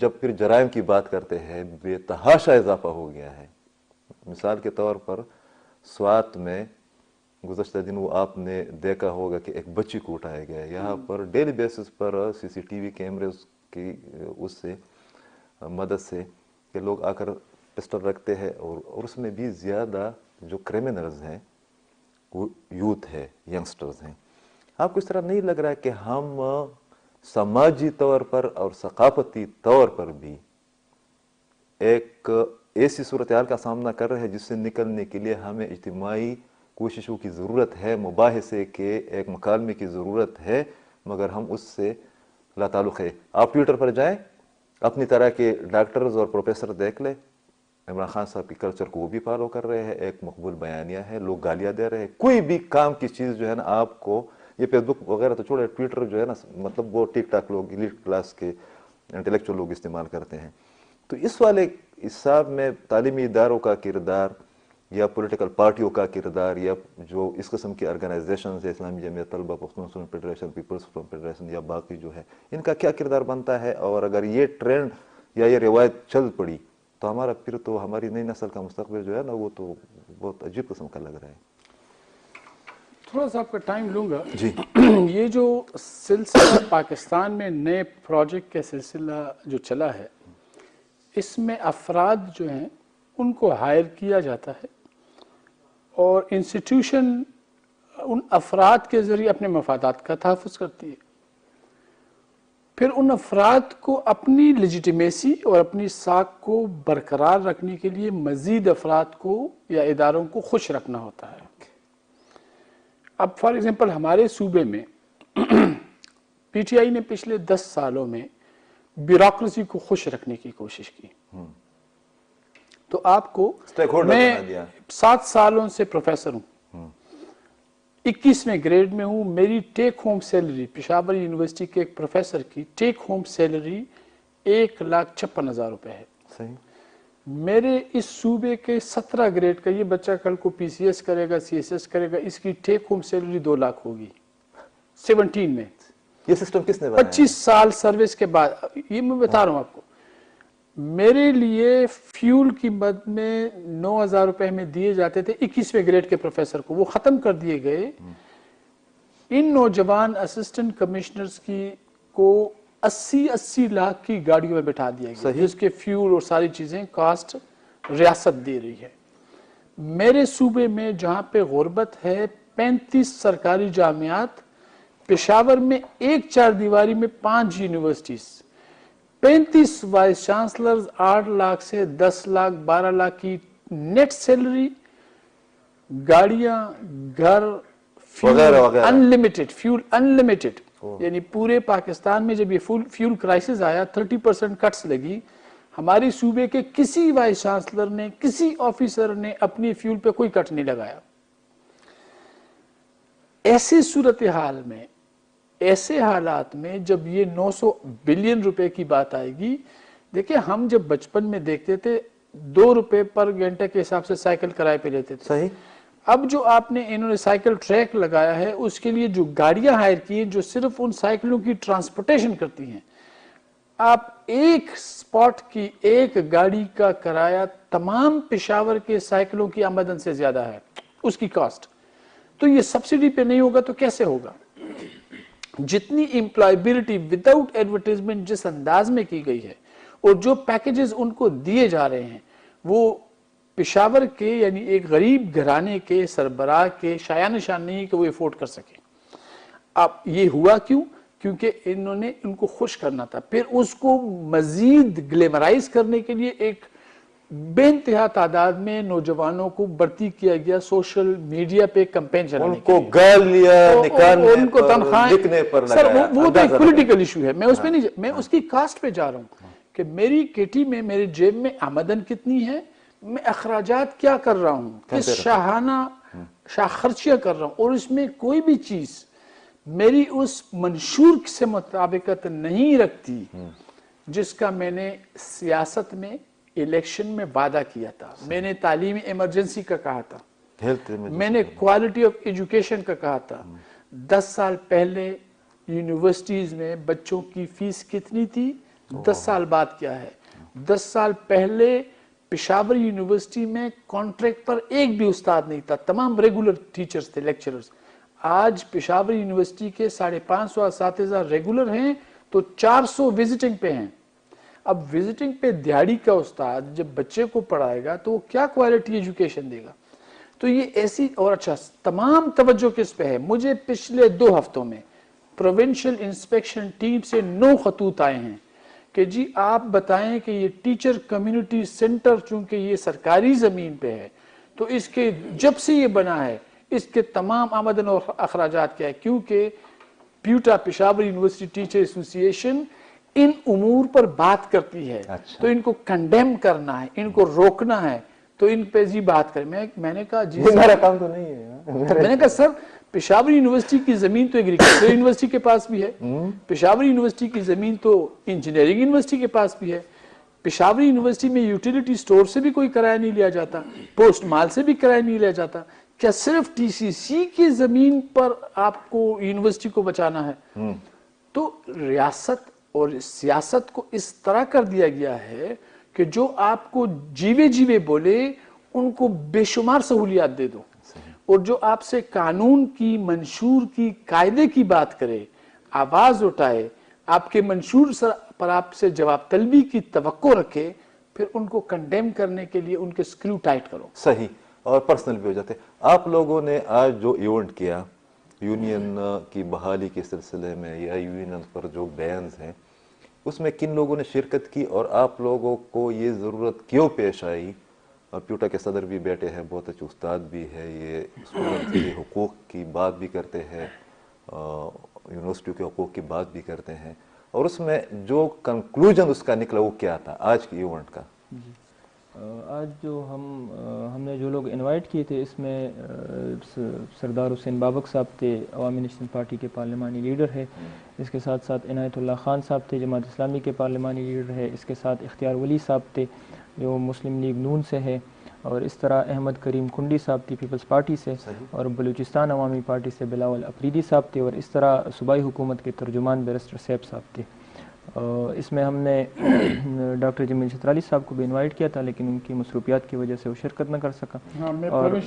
[SPEAKER 1] جب پھر جرائم کی بات کرتے ہیں بے تحاشا اضافہ ہو گیا ہے؟ مثال کے طور پر سوات میں گزشتہ دنوں آپ نے دیکھا ہوگا کہ ایک بچی کو اٹھایا گیا ہے. یہاں پر ڈیلی بیسس پر سی سی ٹی وی کیمرز کی اس سے مدد سے کہ لوگ آ کر پسٹل رکھتے ہیں اور اس میں بھی زیادہ جو کریمنلز ہیں وہ یوتھ ہے, ینگسٹرز ہیں. آپ کو اس طرح نہیں لگ رہا کہ ہم سماجی طور پر اور ثقافتی طور پر بھی ایک ایسی صورتحال کا سامنا کر رہے ہیں جس سے نکلنے کے لیے ہمیں اجتماعی کوششوں کی ضرورت ہے, مباحثے کے ایک مکالمے کی ضرورت ہے, مگر ہم اس سے لا تعلق ہے. آپ ٹویٹر پر جائیں, اپنی طرح کے ڈاکٹرز اور پروفیسر دیکھ لیں, عمران خان صاحب کی کلچر کو وہ بھی فالو کر رہے ہیں, ایک مقبول بیانیہ ہے, لوگ گالیاں دے رہے ہیں, کوئی بھی کام کی چیز جو ہے نا آپ کو, یہ فیس بک وغیرہ تو چھوڑے, ٹویٹر جو ہے نا مطلب وہ ٹک ٹاک لوگ, ایلیٹ کلاس کے انٹلیکچوئل لوگ استعمال کرتے ہیں. تو اس والے حساب میں تعلیمی اداروں کا کردار یا پولیٹیکل پارٹیوں کا کردار یا جو اس قسم کی آرگنائزیشنز ہے, Islami Jamiat Talaba, Pakhtun student federation, people's federation یا باقی جو ہے, ان کا کیا کردار بنتا ہے؟ اور اگر یہ ٹرینڈ یا یہ روایت چل پڑی تو ہمارا پھر تو ہماری نئی نسل کا مستقبل جو ہے نا وہ تو بہت عجیب قسم کا لگ رہا ہے.
[SPEAKER 3] تھوڑا سا آپ کا ٹائم لوں گا.
[SPEAKER 1] جی.
[SPEAKER 3] یہ جو سلسلہ پاکستان میں نئے پروجیکٹ کا سلسلہ جو چلا ہے, اس میں افراد جو ہیں ان کو ہائر کیا جاتا ہے اور انسٹیٹیوشن ان افراد کے ذریعے اپنے مفادات کا تحفظ کرتی ہے. پھر ان افراد کو اپنی لیجیٹیمیسی اور اپنی ساکھ کو برقرار رکھنے کے لیے مزید افراد کو یا اداروں کو خوش رکھنا ہوتا ہے. اب فار ایگزامپل ہمارے صوبے میں پی ٹی آئی نے پچھلے 10 سالوں میں بیوروکریسی کو خوش رکھنے کی کوشش کی. تو آپ کو, میں 7 سالوں سے پروفیسر ہوں, 21ویں گریڈ میں ہوں. میری take home salary Peshawar university کے ایک پروفیسر کی ٹیک ہوم سیلری 1,56,000 روپے ہے.
[SPEAKER 1] صحیح.
[SPEAKER 3] میرے اس صوبے کے 17 گریڈ کا یہ بچہ کل کو پی سی ایس کرے گا, سی ایس ایس کرے گا, اس کی ٹیک ہوم سیلری 2 لاکھ ہوگی 17 میں.
[SPEAKER 1] یہ سسٹم کس نے بنایا؟
[SPEAKER 3] 25 سال سروس کے بعد. یہ میں بتا رہا ہوں آپ کو. میرے لیے فیول کی مد میں 9,000 روپے میں دیے جاتے تھے 21ویں گریڈ کے پروفیسر کو, وہ ختم کر دیے گئے. ان نوجوان اسسٹنٹ کمشنرز کی کو 80 لاکھ کی گاڑیوں میں بٹھا دیا گیا, جس کے فیول اور ساری چیزیں کاسٹ ریاست دے رہی ہے. میرے صوبے میں جہاں پہ غربت ہے 35 سرکاری جامعات, پشاور میں ایک 4 دیواری میں 5 یونیورسٹیز, 35 وائس چانسلرز, 8 لاکھ سے 10 لاکھ 12 لاکھ کی نیٹ سیلری, گاڑیاں, گھر, فیول انلمیٹڈ, فیول انلمیٹڈ. یعنی پورے پاکستان میں جب یہ فیول کرائسس آیا 30% کٹس لگی. ہماری صوبے کے کسی وائس چانسلر نے, کسی آفیسر نے اپنی فیول پہ کوئی کٹ نہیں لگایا. ایسی صورتحال میں, ایسے حالات میں جب یہ 900 بلین روپے کی بات آئے گی, دیکھیں ہم جب بچپن میں دیکھتے تھے 2 روپے پر گھنٹے کے حساب سے سائیکل کرائے پہ لیتے تھے.
[SPEAKER 1] صحیح.
[SPEAKER 3] اب جو آپ نے انہوں نے سائیکل ٹریک لگایا ہے, اس کے لیے جو گاڑیاں ہائر کی ہیں جو صرف ان سائیکلوں کی ٹرانسپورٹیشن کرتی ہیں, آپ ایک سپاٹ کی ایک گاڑی کا کرایہ تمام پشاور کے سائیکلوں کی آمدن سے زیادہ ہے اس کی کاسٹ. تو یہ سبسڈی پہ نہیں ہوگا تو کیسے ہوگا؟ جتنی امپلائبلٹی وداؤٹ ایڈورٹائزمنٹ جس انداز میں کی گئی ہے اور جو پیکیجز ان کو دیے جا رہے ہیں, وہ پشاور کے یعنی ایک غریب گھرانے کے سربراہ کے شایان نشان نہیں کہ وہ افورڈ کر سکے. اب یہ ہوا کیوں؟ کیونکہ انہوں نے ان کو خوش کرنا تھا. پھر اس کو مزید گلیمرائز کرنے کے لیے ایک بے انتہا تعداد میں نوجوانوں کو بھرتی کیا گیا سوشل میڈیا پہ کمپین چلانے کے لیے.
[SPEAKER 1] ان کو گالیاں نکالنے
[SPEAKER 3] ان کو تنخواہیں,
[SPEAKER 1] لکھنے پر
[SPEAKER 3] سر
[SPEAKER 1] لگایا.
[SPEAKER 3] وہ تو ایک پولیٹیکل ایشو ہے, میں اس پہ نہیں, میں اس کی کاسٹ پہ جا رہا ہوں کہ میری کیٹی میں, میرے جیب میں آمدن کتنی ہے, میں اخراجات کیا کر رہا ہوں, کس شاہانہ خرچیاں کر رہا ہوں, اور اس میں کوئی بھی چیز میری اس منشور سے مطابقت نہیں رکھتی جس کا میں نے سیاست میں الیکشن میں وعدہ کیا تھا. میں نے تعلیمی ایمرجنسی کا کہا تھا, میں نے کوالٹی آف ایجوکیشن کا کہا تھا. 10 سال پہلے یونیورسٹیز میں بچوں کی فیس کتنی تھی، 10 سال بعد کیا ہے. 10 سال پہلے پشاور یونیورسٹی میں کانٹریکٹ پر ایک بھی استاد نہیں تھا، تمام ریگولر ٹیچرز تھے، لیکچررز. آج پشاور یونیورسٹی کے 550 اساتذہ ریگولر ہیں تو 400 وزٹنگ پہ ہیں. اب وزٹنگ پہ دیہڑی کا استاد جب بچے کو پڑھائے گا تو وہ کیا کوالٹی ایجوکیشن دے گا. تو یہ ایسی اور اچھا تمام توجہ کس پہ ہے. مجھے پچھلے 2 ہفتوں میں پروونشل انسپیکشن ٹیم سے 9 خطوط آئے ہیں کہ جی آپ بتائیں کہ یہ ٹیچر کمیونٹی سینٹر چونکہ یہ سرکاری زمین پہ ہے تو اس کے جب سے یہ بنا ہے اس کے تمام آمدن اور اخراجات کیا ہے، کیونکہ پیوٹا پشاور یونیورسٹی ٹیچر ایسوسی ایشن ان امور پر بات کرتی ہے. تو ان کو کنڈیم کرنا ہے، ان کو روکنا ہے تو ان پہ جی بات کریں. میں نے کہا جی
[SPEAKER 1] میرا کام تو نہیں ہے.
[SPEAKER 3] میں نے کہا سر پشاور یونیورسٹی کی زمین تو ایگریکلچر یونیورسٹی کے پاس بھی ہے، پشاور یونیورسٹی کی زمین تو انجینئرنگ یونیورسٹی کے پاس بھی ہے، پشاور یونیورسٹی میں یوٹیلیٹی سٹور سے بھی کوئی کرایہ نہیں لیا جاتا، پوسٹ مال سے بھی کرایہ نہیں لیا جاتا. کیا صرف ٹی سی سی کی زمین پر آپ کو یونیورسٹی کو بچانا ہے؟ تو ریاست اور سیاست کو اس طرح کر دیا گیا ہے کہ جو آپ کو جیوے بولے ان کو بے شمار سہولیات دے دو، اور جو آپ سے قانون کی منشور کی قاعدے کی بات کرے، آواز اٹھائے، آپ کے منشور پر آپ سے جواب طلبی کی توقع رکھے، پھر ان کو کنڈیم کرنے کے لیے ان کے سکریو ٹائٹ کرو.
[SPEAKER 1] صحیح. اور پرسنل بھی ہو جاتے. آپ لوگوں نے آج جو ایونٹ کیا یونین کی بحالی کے سلسلے میں یا یونین پر جو بینز ہیں اس میں کن لوگوں نے شرکت کی اور آپ لوگوں کو یہ ضرورت کیوں پیش آئی؟ پیوٹا کے صدر بھی بیٹھے ہیں، بہت اچھے استاد بھی ہے، یہ اسٹوڈنٹس کے حقوق کی بات بھی کرتے ہیں، یونیورسٹی کے حقوق کی بات بھی کرتے ہیں، اور اس میں جو کنکلوژن اس کا نکلا وہ کیا تھا آج کے ایونٹ کا؟
[SPEAKER 4] آج جو ہم نے جو لوگ انوائٹ کیے تھے اس میں سردار حسین بابک صاحب تھے، عوامی نیشنل پارٹی کے پارلیمانی لیڈر ہے. اس کے ساتھ ساتھ عنایت اللہ خان صاحب تھے، جماعت اسلامی کے پارلیمانی لیڈر ہے. اس کے ساتھ اختیار ولی صاحب تھے جو مسلم لیگ نون سے ہے، اور اس طرح احمد کریم کنڈی صاحب تھی پیپلز پارٹی سے، اور بلوچستان عوامی پارٹی سے بلاول افریدی صاحب تھے، اور اس طرح صوبائی حکومت کے ترجمان بیرسٹر سیب صاحب تھے. اس میں ہم نے ڈاکٹر جمیل چترالی صاحب کو بھی انوائٹ کیا تھا لیکن ان کی مصروفیات کی وجہ سے وہ شرکت نہ کر سکا. اور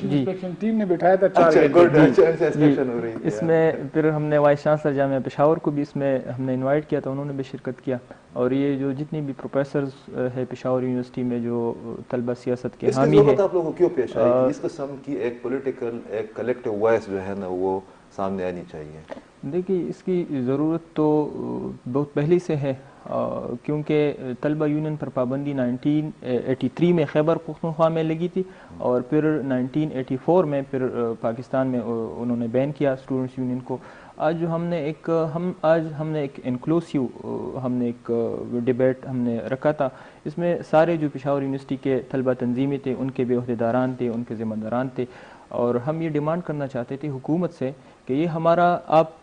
[SPEAKER 3] ٹیم نے بٹھایا تھا 4
[SPEAKER 4] اس میں پھر ہم نے وائس چانسلر جامعہ پشاور کو بھی اس میں ہم نے انوائٹ کیا تھا، انہوں نے بھی شرکت کیا. اور یہ جو جتنی بھی پروفیسرز ہے پشاور یونیورسٹی میں جو طلبہ سیاست کے حامی ہے،
[SPEAKER 1] اس کی ضرورت آپ لوگوں کو کیوں پیش آئی؟ اس قسم کی ایک پولیٹیکل ایک کلیکٹیو وائس جو ہے نا وہ سامنے آنی چاہیے.
[SPEAKER 4] دیکھیے اس کی ضرورت تو بہت پہلے سے ہے، کیونکہ طلبہ یونین پر پابندی 1983 میں خیبر پختونخوا میں لگی تھی، اور پھر 1984 میں پھر پاکستان میں انہوں نے بین کیا اسٹوڈنٹس یونین کو. آج جو ہم نے ایک انکلوسیو ہم نے ایک ڈیبیٹ ہم نے رکھا تھا. اس میں سارے جو پشاور یونیورسٹی کے طلبہ تنظیمیں تھے، ان کے بھی عہدیداران تھے، ان کے ذمہ داران تھے، اور ہم یہ ڈیمانڈ کرنا چاہتے تھے حکومت سے کہ یہ ہمارا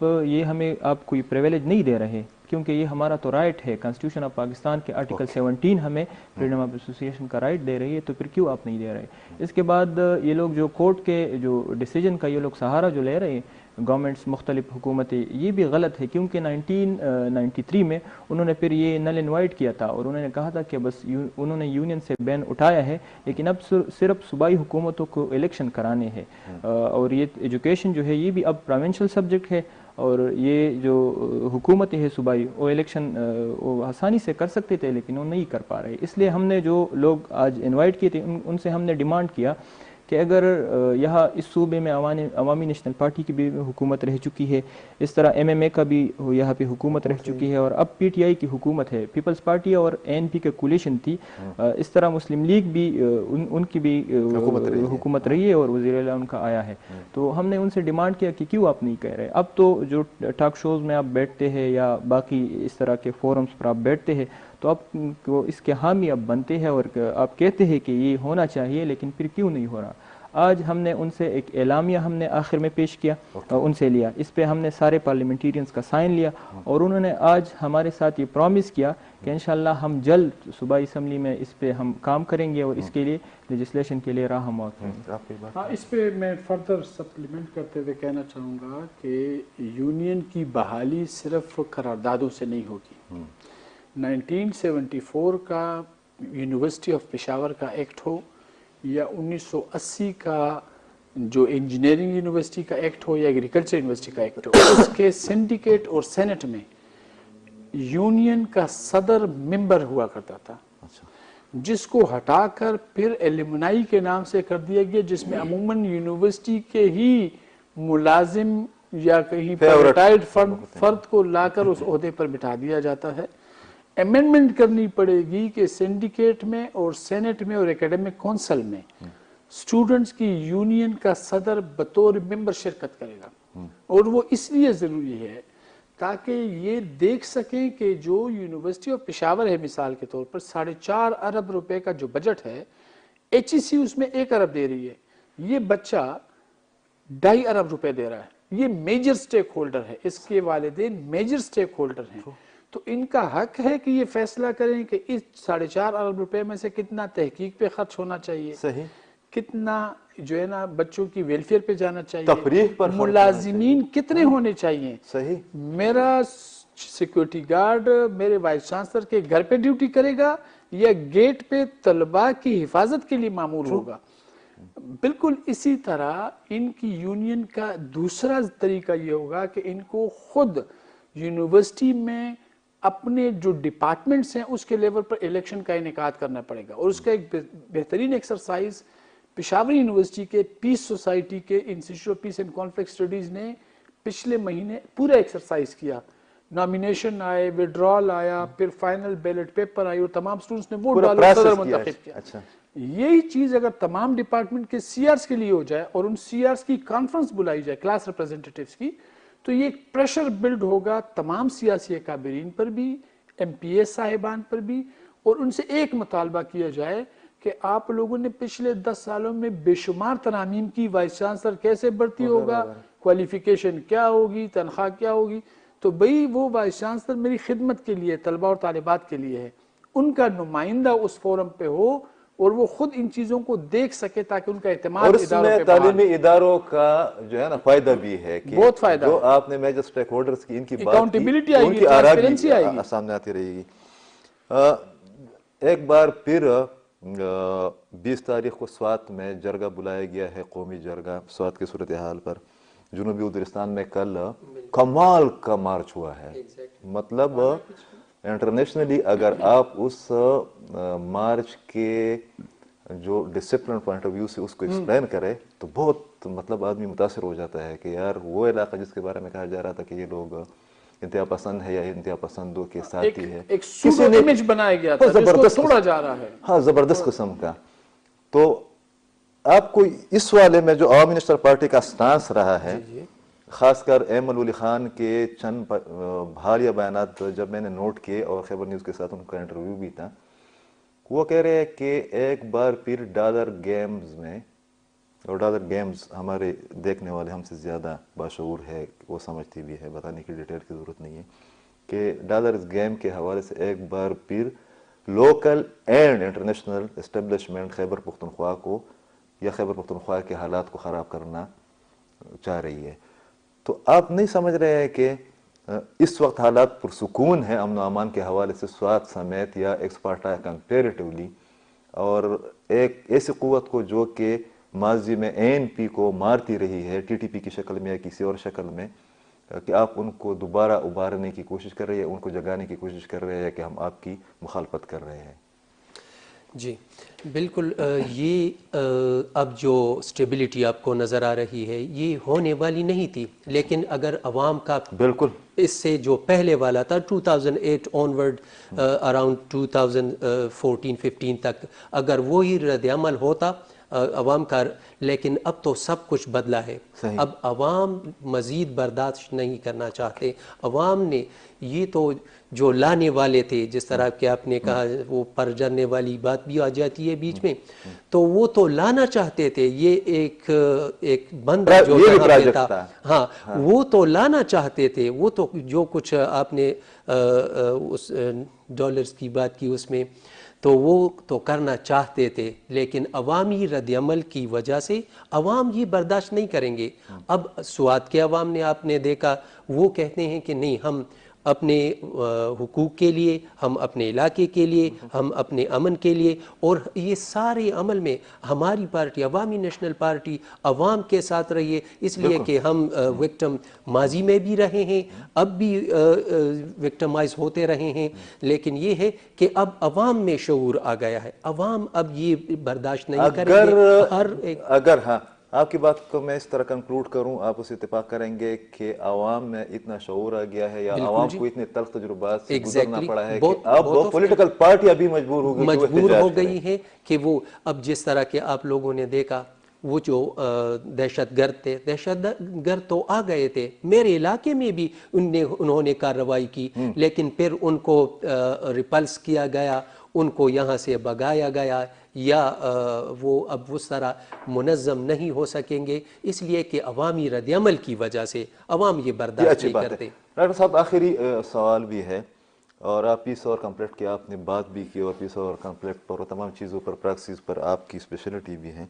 [SPEAKER 4] یہ ہمیں آپ کوئی پریویلیج نہیں دے رہے، کیونکہ یہ ہمارا تو رائٹ ہے. کانسٹیٹیوشن آف پاکستان کے آرٹیکل 17 ہمیں فریڈم آف ایسوسیشن کا رائٹ دے رہی ہے، تو پھر کیوں آپ نہیں دے رہے؟ اس کے بعد یہ لوگ جو کورٹ کے جو ڈیسیجن کا یہ لوگ سہارا جو لے رہے ہیں گورنمنٹس مختلف حکومتیں، یہ بھی غلط ہے، کیونکہ 1993 میں انہوں نے پھر یہ نل انوائٹ کیا تھا اور انہوں نے کہا تھا کہ بس انہوں نے یونین سے بین اٹھایا ہے، لیکن اب صرف صوبائی حکومتوں کو الیکشن کرانے ہیں. اور یہ ایجوکیشن جو ہے یہ بھی اب پروونشل سبجیکٹ ہے، اور یہ جو حکومتیں ہیں صوبائی وہ الیکشن وہ آسانی سے کر سکتے تھے لیکن وہ نہیں کر پا رہے. اس لیے ہم نے جو لوگ آج انوائٹ کیے تھے ان سے ہم نے ڈیمانڈ کیا کہ اگر یہاں اس صوبے میں عوامی نیشنل پارٹی کی بھی حکومت رہ چکی ہے، اس طرح MMA کا بھی یہاں پہ حکومت رہ چکی ہے، اور اب PTI کی حکومت ہے، پیپلز پارٹی اور ANP کا کولیشن تھی، اس طرح مسلم لیگ بھی ان کی بھی حکومت رہی ہے اور وزیر اعلیٰ ان کا آیا ہے. تو ہم نے ان سے ڈیمانڈ کیا کہ کیوں آپ نہیں کہہ رہے؟ اب تو جو ٹاک شوز میں آپ بیٹھتے ہیں یا باقی اس طرح کے فورمز پر آپ بیٹھتے ہیں تو آپ کو اس کے حامی اب بنتے ہیں اور آپ کہتے ہیں کہ یہ ہونا چاہیے، لیکن پھر کیوں نہیں ہو رہا؟ آج ہم نے ان سے ایک اعلامیہ ہم نے آخر میں پیش کیا ان سے لیا, اس پہ ہم نے سارے پارلیمنٹیرینز کا سائن لیا, اور انہوں نے آج ہمارے ساتھ یہ پرومس کیا کہ انشاءاللہ ہم جلد صوبائی اسمبلی میں اس پہ ہم کام کریں گے اور اس کے لیے لیجسلیشن کے لیے راہ ہموار کریں گے.
[SPEAKER 3] ہاں, اس پہ میں فردر سپلیمنٹ کرتے ہوئے کہنا چاہوں گا کہ یونین کی بحالی صرف قراردادوں سے نہیں ہوگی. 1974 کا یونیورسٹی آف پشاور کا ایکٹ ہو یا 1980 کا جو انجینئرنگ یونیورسٹی کا ایکٹ ہو یا ایگریکلچر یونیورسٹی کا ایکٹ ہو, اس کے سنڈیکیٹ اور سینٹ میں یونین کا صدر ممبر ہوا کرتا تھا, جس کو ہٹا کر پھر ایلومنائی کے نام سے کر دیا گیا, جس میں عموماً یونیورسٹی کے ہی ملازم یا کہیں پر ریٹائرڈ فرد کو لا کر اس عہدے پر بٹھا دیا جاتا ہے. امینڈمنٹ کرنی پڑے گی کہ سنڈیکیٹ میں اور سینٹ میں اور اکیڈمک کونسل میں اسٹوڈنٹس کی یونین کا صدر بطور ممبر شرکت کرے گا, اور وہ اس لیے ضروری ہے تاکہ یہ دیکھ سکیں کہ جو یونیورسٹی آف پشاور ہے مثال کے طور پر 4.5 ارب روپے کا جو بجٹ ہے, ایچ ای سی اس میں 1 ارب دے رہی ہے, یہ بچہ 2.5 ارب روپے دے رہا ہے. یہ میجر سٹیک ہولڈر ہے, اس کے والدین میجر سٹیک ہولڈر ہیں, تو ان کا حق ہے کہ یہ فیصلہ کریں کہ اس 4.5 ارب روپے میں سے کتنا تحقیق پہ خرچ ہونا چاہیے,
[SPEAKER 1] صحیح,
[SPEAKER 3] کتنا جو ہے نا بچوں کی ویلفیئر پہ جانا چاہیے,
[SPEAKER 1] تفریح پر
[SPEAKER 3] ملازمین کتنے ہونے چاہیے.
[SPEAKER 1] صحیح,
[SPEAKER 3] میرا سیکورٹی گارڈ میرے وائس چانسلر کے گھر پہ ڈیوٹی کرے گا یا گیٹ پہ طلباء کی حفاظت کے لیے معمول ہوگا. بالکل اسی طرح ان کی یونین کا دوسرا طریقہ یہ ہوگا کہ ان کو خود یونیورسٹی میں اپنے جو ڈپارٹمنٹس ہیں اس کے لیول پر الیکشن کا انعقاد کرنا پڑے گا, اور اس کا ایک بہترین ایکسرسائز پشاور یونیورسٹی کے پیس سوسائٹی کے institute of peace and conflict studies نے پچھلے مہینے پورا ایکسرسائز کیا. نامینیشن آئے, وڈرال آیا, پھر فائنل بیلٹ پیپر آئی اور تمام سٹوڈنٹس نے ووٹ ڈالا, صدر منتخب کیا. یہی چیز اگر تمام ڈپارٹمنٹ کے سی آرز کے لیے ہو جائے اور ان سی آرز کی کانفرنس بلائی جائے کلاس ریپرزنٹیٹیوز کی, تو یہ ایک پریشر بلڈ ہوگا تمام سیاسی اکابرین پر بھی, ایم پی اے صاحبان پر بھی, اور ان سے ایک مطالبہ کیا جائے کہ آپ لوگوں نے پچھلے 10 سالوں میں بے شمار ترامیم کی, وائس چانسلر کیسے بھرتی ہوگا, کوالیفیکیشن کیا ہوگی, تنخواہ کیا ہوگی, تو بھئی وہ وائس چانسلر میری خدمت کے لیے, طلباء اور طالبات کے لیے ہے, ان کا نمائندہ اس فورم پہ ہو اور وہ خود ان چیزوں کو دیکھ سکے تاکہ ان کا اعتماد
[SPEAKER 1] اور اس میں تعلیمی اداروں کا جو ہے نا فائدہ بھی ہے کہ
[SPEAKER 3] بہت فائدہ
[SPEAKER 1] جو آپ نے میجر سٹیک ہولڈرز کی ان کی بات
[SPEAKER 3] اکاؤنٹیبلٹی
[SPEAKER 1] کی,
[SPEAKER 3] آئے
[SPEAKER 1] ان
[SPEAKER 3] گی,
[SPEAKER 1] کی آراء
[SPEAKER 3] ٹرانسپیرنسی آئے گی,
[SPEAKER 1] سامنے آتی رہے گی. ایک بار پھر 20 تاریخ کو سوات میں جرگہ بلایا گیا ہے, قومی جرگہ سوات کی صورتحال پر. جنوبی وزیرستان میں کل کمال کا مارچ ہوا ہے, مطلب انٹرنیشنلی اگر آپ اس مارچ کے جو ڈسپلن پوائنٹ آف ویو سے اس کو ایکسپلین کرے تو بہت مطلب آدمی متاثر ہو جاتا ہے کہ یار وہ علاقہ جس کے بارے میں کہا جا رہا تھا کہ یہ لوگ انتہا پسند ہے یا انتہا پسندوں کے ساتھی ہے,
[SPEAKER 3] ایک سوڈو امیج بنایا گیا تھا جس کو توڑا جا رہا ہے.
[SPEAKER 1] ہاں, زبردست قسم کا. تو آپ کو اس والے میں جو عوامی نیشنل پارٹی کا سٹانس رہا ہے, خاص کر ایمن ولی خان کے چند حالیہ بیانات جب میں نے نوٹ کیے, اور خیبر نیوز کے ساتھ ان کا انٹرویو بھی تھا, وہ کہہ رہے ہیں کہ ایک بار پھر ڈالر گیمز میں, اور ڈالر گیمز ہمارے دیکھنے والے ہم سے زیادہ باشعور ہے, وہ سمجھتی بھی ہے, بتانے کی ڈیٹیل کی ضرورت نہیں ہے, کہ ڈالر گیم کے حوالے سے ایک بار پھر local and international establishment Khyber Pakhtunkhwa کو یا خیبر پختونخوا کے حالات کو خراب کرنا چاہ رہی ہے. تو آپ نہیں سمجھ رہے ہیں کہ اس وقت حالات پرسکون ہیں امن و امان کے حوالے سے سوات سمیت یا ایکسپارٹا کمپیریٹیولی, اور ایک ایسی قوت کو جو کہ ماضی میں اے این پی کو مارتی رہی ہے ٹی ٹی پی کی شکل میں یا کسی اور شکل میں, کہ آپ ان کو دوبارہ ابھارنے کی کوشش کر رہے ہیں, ان کو جگانے کی کوشش کر رہے ہیں کہ ہم آپ کی مخالفت کر رہے ہیں.
[SPEAKER 2] جی بالکل, یہ اب جو سٹیبلٹی آپ کو نظر آ رہی ہے یہ ہونے والی نہیں تھی, لیکن اگر عوام کا
[SPEAKER 1] بالکل
[SPEAKER 2] اس سے جو پہلے والا تھا 2008 آنورڈ اراؤنڈ 2014-15 تک اگر وہی رد عمل ہوتا عوام کا، لیکن اب تو سب کچھ بدلا ہے. اب عوام مزید برداشت نہیں کرنا چاہتے. عوام نے یہ تو جو لانے والے تھے، جس طرح کہ آپ نے کہا وہ پر جانے والی بات بھی آ جاتی ہے بیچ میں، تو وہ تو لانا چاہتے تھے. یہ ایک بند جو یہاں پہ تھا، ہاں وہ تو لانا چاہتے تھے. وہ تو جو کچھ آپ نے اس ڈالرز کی بات کی اس میں، تو وہ تو کرنا چاہتے تھے، لیکن عوامی رد عمل کی وجہ سے عوام یہ برداشت نہیں کریں گے. اب سوات کے عوام نے آپ نے دیکھا، وہ کہتے ہیں کہ نہیں، ہم اپنے حقوق کے لیے، ہم اپنے علاقے کے لیے، ہم اپنے امن کے لیے، اور یہ سارے عمل میں ہماری پارٹی عوامی نیشنل پارٹی عوام کے ساتھ رہی ہے، اس لیے کہ ہم وکٹم ماضی میں بھی رہے ہیں، اب بھی وکٹمائز ہوتے رہے ہیں. لیکن یہ ہے کہ اب عوام میں شعور آ گیا ہے. عوام اب یہ برداشت نہیں کریں گے.
[SPEAKER 1] اگر ہاں آپ کی بات کو میں اس طرح کنکلوڈ کروں، آپ اس اتفاق کریں گے کہ عوام میں اتنا شعور آ گیا ہے، یا عوام کو اتنے تلخ تجربات سے گزرنا پڑا ہے کہ اب پولیٹیکل پارٹیاں بھی مجبور
[SPEAKER 2] ہو گئی ہیں کہ وہ اب جس طرح کہ آپ لوگوں نے دیکھا، وہ جو دہشت گرد تھے، دہشت گرد تو آ گئے تھے میرے علاقے میں بھی، انہوں نے کارروائی کی، لیکن پھر ان کو ریپلس کیا گیا، ان کو یہاں سے بھگایا گیا، یا وہ اب اس طرح منظم نہیں ہو سکیں گے، اس لیے کہ عوامی رد عمل کی وجہ سے عوام یہ برداشت نہیں کرتے.
[SPEAKER 1] ڈاکٹر صاحب آخری سوال بھی ہے، اور آپ پیس اور کمپلیٹ کی آپ نے بات بھی کی، اور پیس اور کمپلیٹ پر اور تمام چیزوں پر پریکسس پر آپ کی اسپیشلٹی بھی ہے.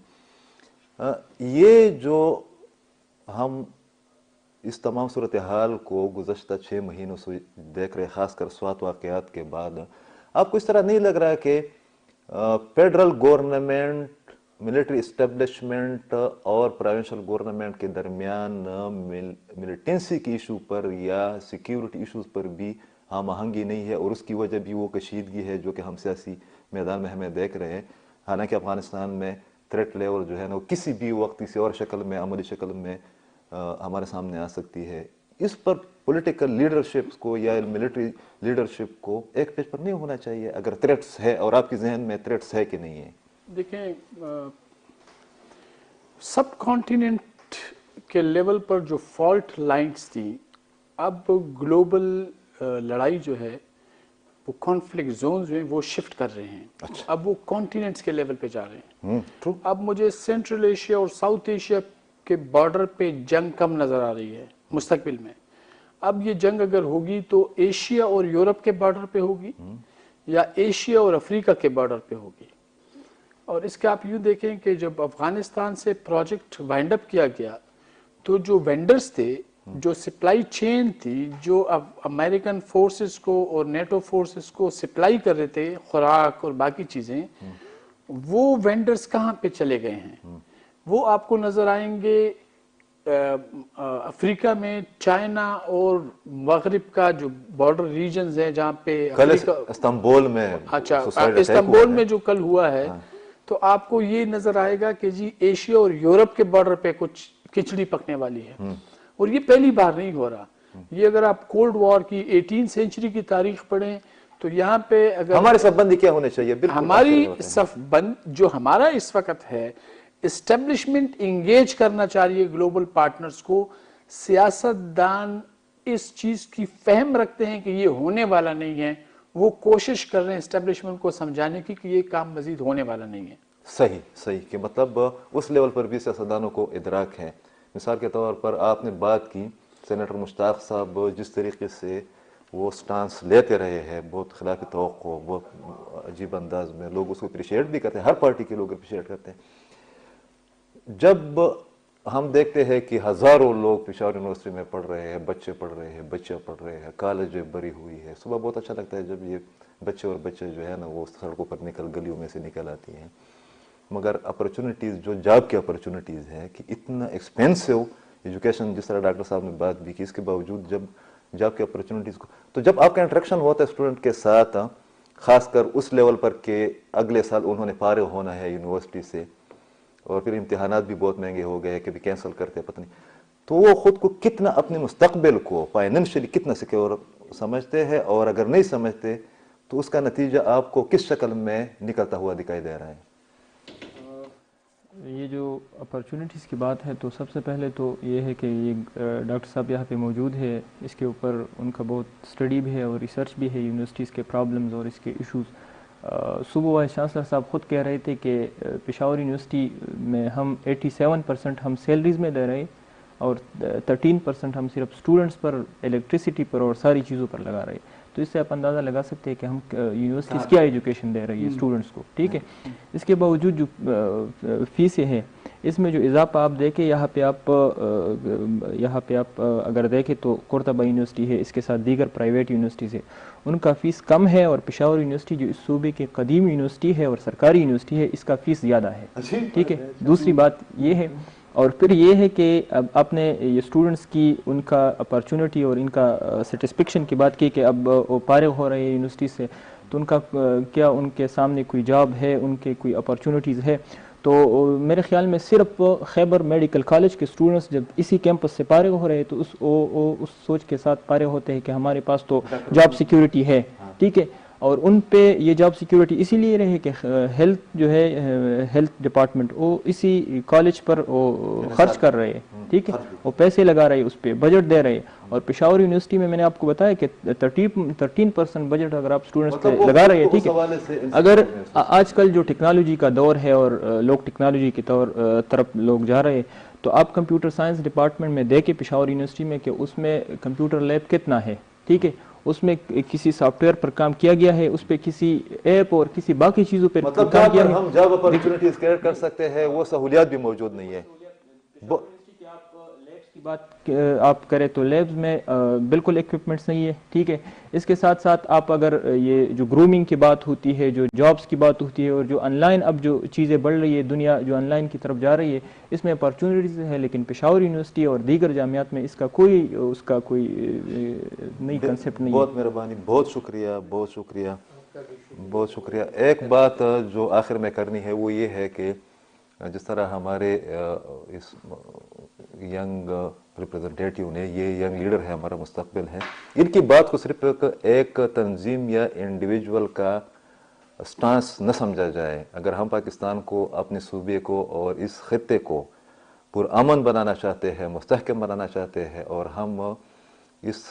[SPEAKER 1] یہ جو ہم اس تمام صورتحال کو گزشتہ 6 مہینوں سے دیکھ رہے، خاص کر سوات واقعات کے بعد، آپ کو اس طرح نہیں لگ رہا کہ فیڈرل گورنمنٹ، ملٹری اسٹیبلشمنٹ اور پروونشل گورنمنٹ کے درمیان ملیٹنسی کی ایشو پر یا سیکیورٹی ایشوز پر بھی ہم آہنگی نہیں ہے، اور اس کی وجہ بھی وہ کشیدگی ہے جو کہ ہم سیاسی میدان میں ہمیں دیکھ رہے ہیں؟ حالانکہ افغانستان میں تھریٹ لیول جو ہے نا وہ کسی بھی وقت کسی اور شکل میں، عملی شکل میں ہمارے سامنے آ سکتی ہے. اس پر پولیٹیکل لیڈرشپ کو یا ملٹری لیڈرشپ کو ایک پیج پر نہیں ہونا چاہیے اگر تھریٹس ہے، اور آپ کے ذہن میں تھریٹس ہے کہ نہیں ہے؟
[SPEAKER 3] دیکھیں، سب کانٹیننٹ کے لیول پر جو فالٹ لائنز تھی، اب گلوبل لڑائی جو ہے وہ کانفلکٹ زونز میں وہ شفٹ کر رہے ہیں. اب وہ کانٹیننٹس کے لیول پہ جا رہے ہیں. اب مجھے سینٹرل ایشیا اور ساؤتھ ایشیا کے بارڈر پہ جنگ کم نظر آ رہی ہے مستقبل میں. اب یہ جنگ اگر ہوگی تو ایشیا اور یورپ کے بارڈر پہ ہوگی، یا ایشیا اور افریقہ کے بارڈر پہ ہوگی. اور اس کا آپ یوں دیکھیں کہ جب افغانستان سے پروجیکٹ وائنڈ اپ کیا گیا تو جو وینڈرز تھے، جو سپلائی چین تھی، جو اب امریکن فورسز کو اور نیٹو فورسز کو سپلائی کر رہے تھے خوراک اور باقی چیزیں، وہ وینڈرز کہاں پہ چلے گئے ہیں؟ وہ آپ کو نظر آئیں گے افریقہ میں، چائنا اور مغرب کا جو بارڈر ریجنز ہیں جہاں پہ
[SPEAKER 1] استنبول میں،
[SPEAKER 3] اچھا استنبول میں جو کل ہوا ہے، تو آپ کو یہ نظر آئے گا کہ جی ایشیا اور یورپ کے بارڈر پہ کچھ کھچڑی پکنے والی ہے. اور یہ پہلی بار نہیں ہو رہا. یہ اگر آپ کولڈ وار کی 18 سینچری کی تاریخ پڑھیں تو یہاں پہ اگر
[SPEAKER 1] ہماری صف بندی کیا ہونے چاہیے؟
[SPEAKER 3] ہماری صف بند جو ہمارا اس وقت ہے، اسٹیبلشمنٹ انگیج کرنا چاہیے گلوبل پارٹنرز کو. سیاست دان اس چیز کی فہم رکھتے ہیں کہ یہ ہونے والا نہیں ہے، وہ کوشش کر رہے ہیں اسٹیبلشمنٹ کو سمجھانے کی کہ یہ کام مزید ہونے والا نہیں ہے.
[SPEAKER 1] صحیح کہ مطلب اس لیول پر بھی سیاستدانوں کو ادراک ہے. مثال کے طور پر آپ نے بات کی سینیٹر مشتاق صاحب جس طریقے سے وہ سٹانس لیتے رہے ہیں، بہت خلاف توقع، بہت عجیب انداز میں، لوگ اس کو اپریشیٹ بھی کرتے ہیں، ہر پارٹی کے لوگ اپریشیٹ کرتے ہیں. جب ہم دیکھتے ہیں کہ ہزاروں لوگ پشاور یونیورسٹی میں پڑھ رہے ہیں، بچے پڑھ رہے ہیں، بچیاں پڑھ رہے ہیں، کالج بھری ہوئی ہے، صبح بہت اچھا لگتا ہے جب یہ بچے جو ہے نا وہ سڑکوں پر گلیوں میں سے نکل آتی ہیں. مگر اپرچونٹیز جو جاب کی اپرچونٹیز ہے کہ اتنا ایکسپینسو ایجوکیشن، جس طرح ڈاکٹر صاحب نے بات بھی کی، اس کے باوجود جب جاب کی اپرچونٹیز کو، تو جب آپ کا انٹریکشن ہوتا ہے اسٹوڈنٹ کے ساتھ، خاص کر اس لیول پر کہ اگلے سال انہوں نے فارغ ہونا ہے یونیورسٹی سے، اور پھر امتحانات بھی بہت مہنگے ہو گئے، کبھی کینسل کرتے پتہ نہیں، تو وہ خود کو کتنا اپنے مستقبل کو فائنینشلی کتنا سیکیور سمجھتے ہیں، اور اگر نہیں سمجھتے تو اس کا نتیجہ آپ کو کس شکل میں نکلتا ہوا دکھائی دے رہا ہے؟
[SPEAKER 4] یہ جو اپرچونٹیز کی بات ہے تو سب سے پہلے تو یہ ہے کہ یہ ڈاکٹر صاحب یہاں پہ موجود ہے، اس کے اوپر ان کا بہت اسٹڈی بھی ہے اور ریسرچ بھی ہے یونیورسٹیز کے پرابلمز اور اس کے ایشوز. صبح وائس چانسلر صاحب خود کہہ رہے تھے کہ پشاور یونیورسٹی میں ہم 87% ہم سیلریز میں دے رہے اور 13% ہم صرف اسٹوڈنٹس پر، الیکٹریسٹی پر اور ساری چیزوں پر لگا رہے. تو اس سے آپ اندازہ لگا سکتے ہیں کہ ہم یونیورسٹیز کیا ایجوکیشن دے رہی ہے اسٹوڈنٹس کو. ٹھیک ہے، اس کے باوجود جو فیسیں ہیں اس میں جو اضافہ آپ دیکھیں، یہاں پہ آپ اگر دیکھیں تو قرطبہ یونیورسٹی ہے، اس کے ساتھ دیگر پرائیویٹ یونیورسٹیز ہے، ان کا فیس کم ہے، اور پشاور یونیورسٹی جو اس صوبے کی قدیم یونیورسٹی ہے اور سرکاری یونیورسٹی ہے، اس کا فیس زیادہ ہے. ٹھیک ہے، دوسری بات یہ ہے. اور پھر یہ ہے کہ اب آپ نے یہ اسٹوڈنٹس کی ان کا اپرچونٹی اور ان کا سیٹسفیکشن کی بات کی کہ اب وہ فارغ ہو رہے ہیں یونیورسٹی سے، تو ان کا کیا ان کے سامنے کوئی جاب ہے، ان کے کوئی اپرچونٹیز ہے. تو میرے خیال میں صرف خیبر میڈیکل کالج کے اسٹوڈنٹس جب اسی کیمپس سے فارغ ہو رہے ہیں تو اس سوچ کے ساتھ فارغ ہوتے ہیں کہ ہمارے پاس تو جاب سیکیورٹی ہے. ٹھیک ہے، اور ان پہ یہ جاب سیکیورٹی اسی لیے رہے کہ ہیلتھ جو ہے، ہیلتھ ڈپارٹمنٹ وہ اسی کالج پر وہ خرچ کر رہے ہیں. ٹھیک ہے، وہ پیسے لگا رہے، اس پہ بجٹ دے رہے. اور پشاور یونیورسٹی میں نے آپ کو بتایا کہ 13% بجٹ اگر آپ اسٹوڈنٹس پہ لگا رہے ہیں. ٹھیک ہے، اگر آج کل جو ٹیکنالوجی کا دور ہے اور لوگ ٹیکنالوجی کی طرف لوگ جا رہے ہیں، تو آپ کمپیوٹر سائنس ڈپارٹمنٹ میں دیکھیں پشاور یونیورسٹی میں کہ اس میں کمپیوٹر لیب کتنا ہے. ٹھیک ہے، اس میں کسی سافٹ ویئر پر کام کیا گیا ہے، اس پہ کسی ایپ اور کسی باقی چیزوں پر
[SPEAKER 1] مطلب
[SPEAKER 4] کام کیا ہے.
[SPEAKER 1] ہم جاب اپرچونٹیز کریٹ کر سکتے ہیں وہ سہولیات بھی موجود نہیں ہے.
[SPEAKER 4] لیبس کی بات آپ کریں تو لیبس میں بالکل ایکوپمنٹس نہیں ہے. ٹھیک ہے، اس کے ساتھ ساتھ آپ اگر یہ جو گرومنگ کی بات ہوتی ہے، جو جابس کی بات ہوتی ہے، اور جو آن لائن اب جو چیزیں بڑھ رہی ہے، دنیا جو آن لائن کی طرف جا رہی ہے، اس میں اپرچونٹیز ہے. لیکن پشاور یونیورسٹی اور دیگر جامعات میں اس کا کوئی نئی کنسیپٹ نہیں ہے.
[SPEAKER 1] بہت مہربانی، بہت شکریہ، بہت شکریہ، بہت شکریہ. ایک بات جو آخر میں کرنی ہے وہ یہ ہے کہ جس طرح ہمارے اس ینگ ریپرزنٹیٹیو نے، یہ ینگ لیڈر ہے، ہمارا مستقبل ہے، ان کی بات کو صرف ایک تنظیم یا انڈیویجول کا سٹانس نہ سمجھا جائے. اگر ہم پاکستان کو، اپنے صوبے کو اور اس خطے کو پرامن بنانا چاہتے ہیں، مستحکم بنانا چاہتے ہیں، اور ہم اس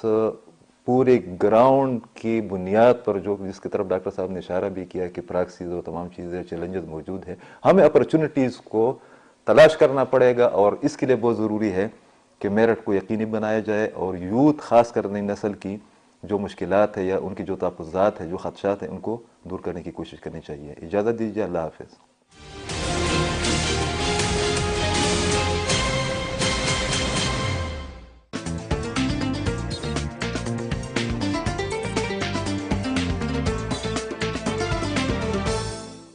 [SPEAKER 1] پورے گراؤنڈ کی بنیاد پر جس کی طرف ڈاکٹر صاحب نے اشارہ بھی کیا کہ پراکسیز اور تمام چیزیں چیلنجز موجود ہیں، ہمیں اپرچونٹیز کو تلاش کرنا پڑے گا. اور اس کے لیے بہت ضروری ہے کہ میرٹ کو یقینی بنایا جائے، اور یوتھ خاص کر نئی نسل کی جو مشکلات ہے یا ان کی جو تحفظات ہے، جو خدشات ہیں، ان کو دور کرنے کی کوشش کرنی چاہیے. اجازت دیجیے، اللہ حافظ.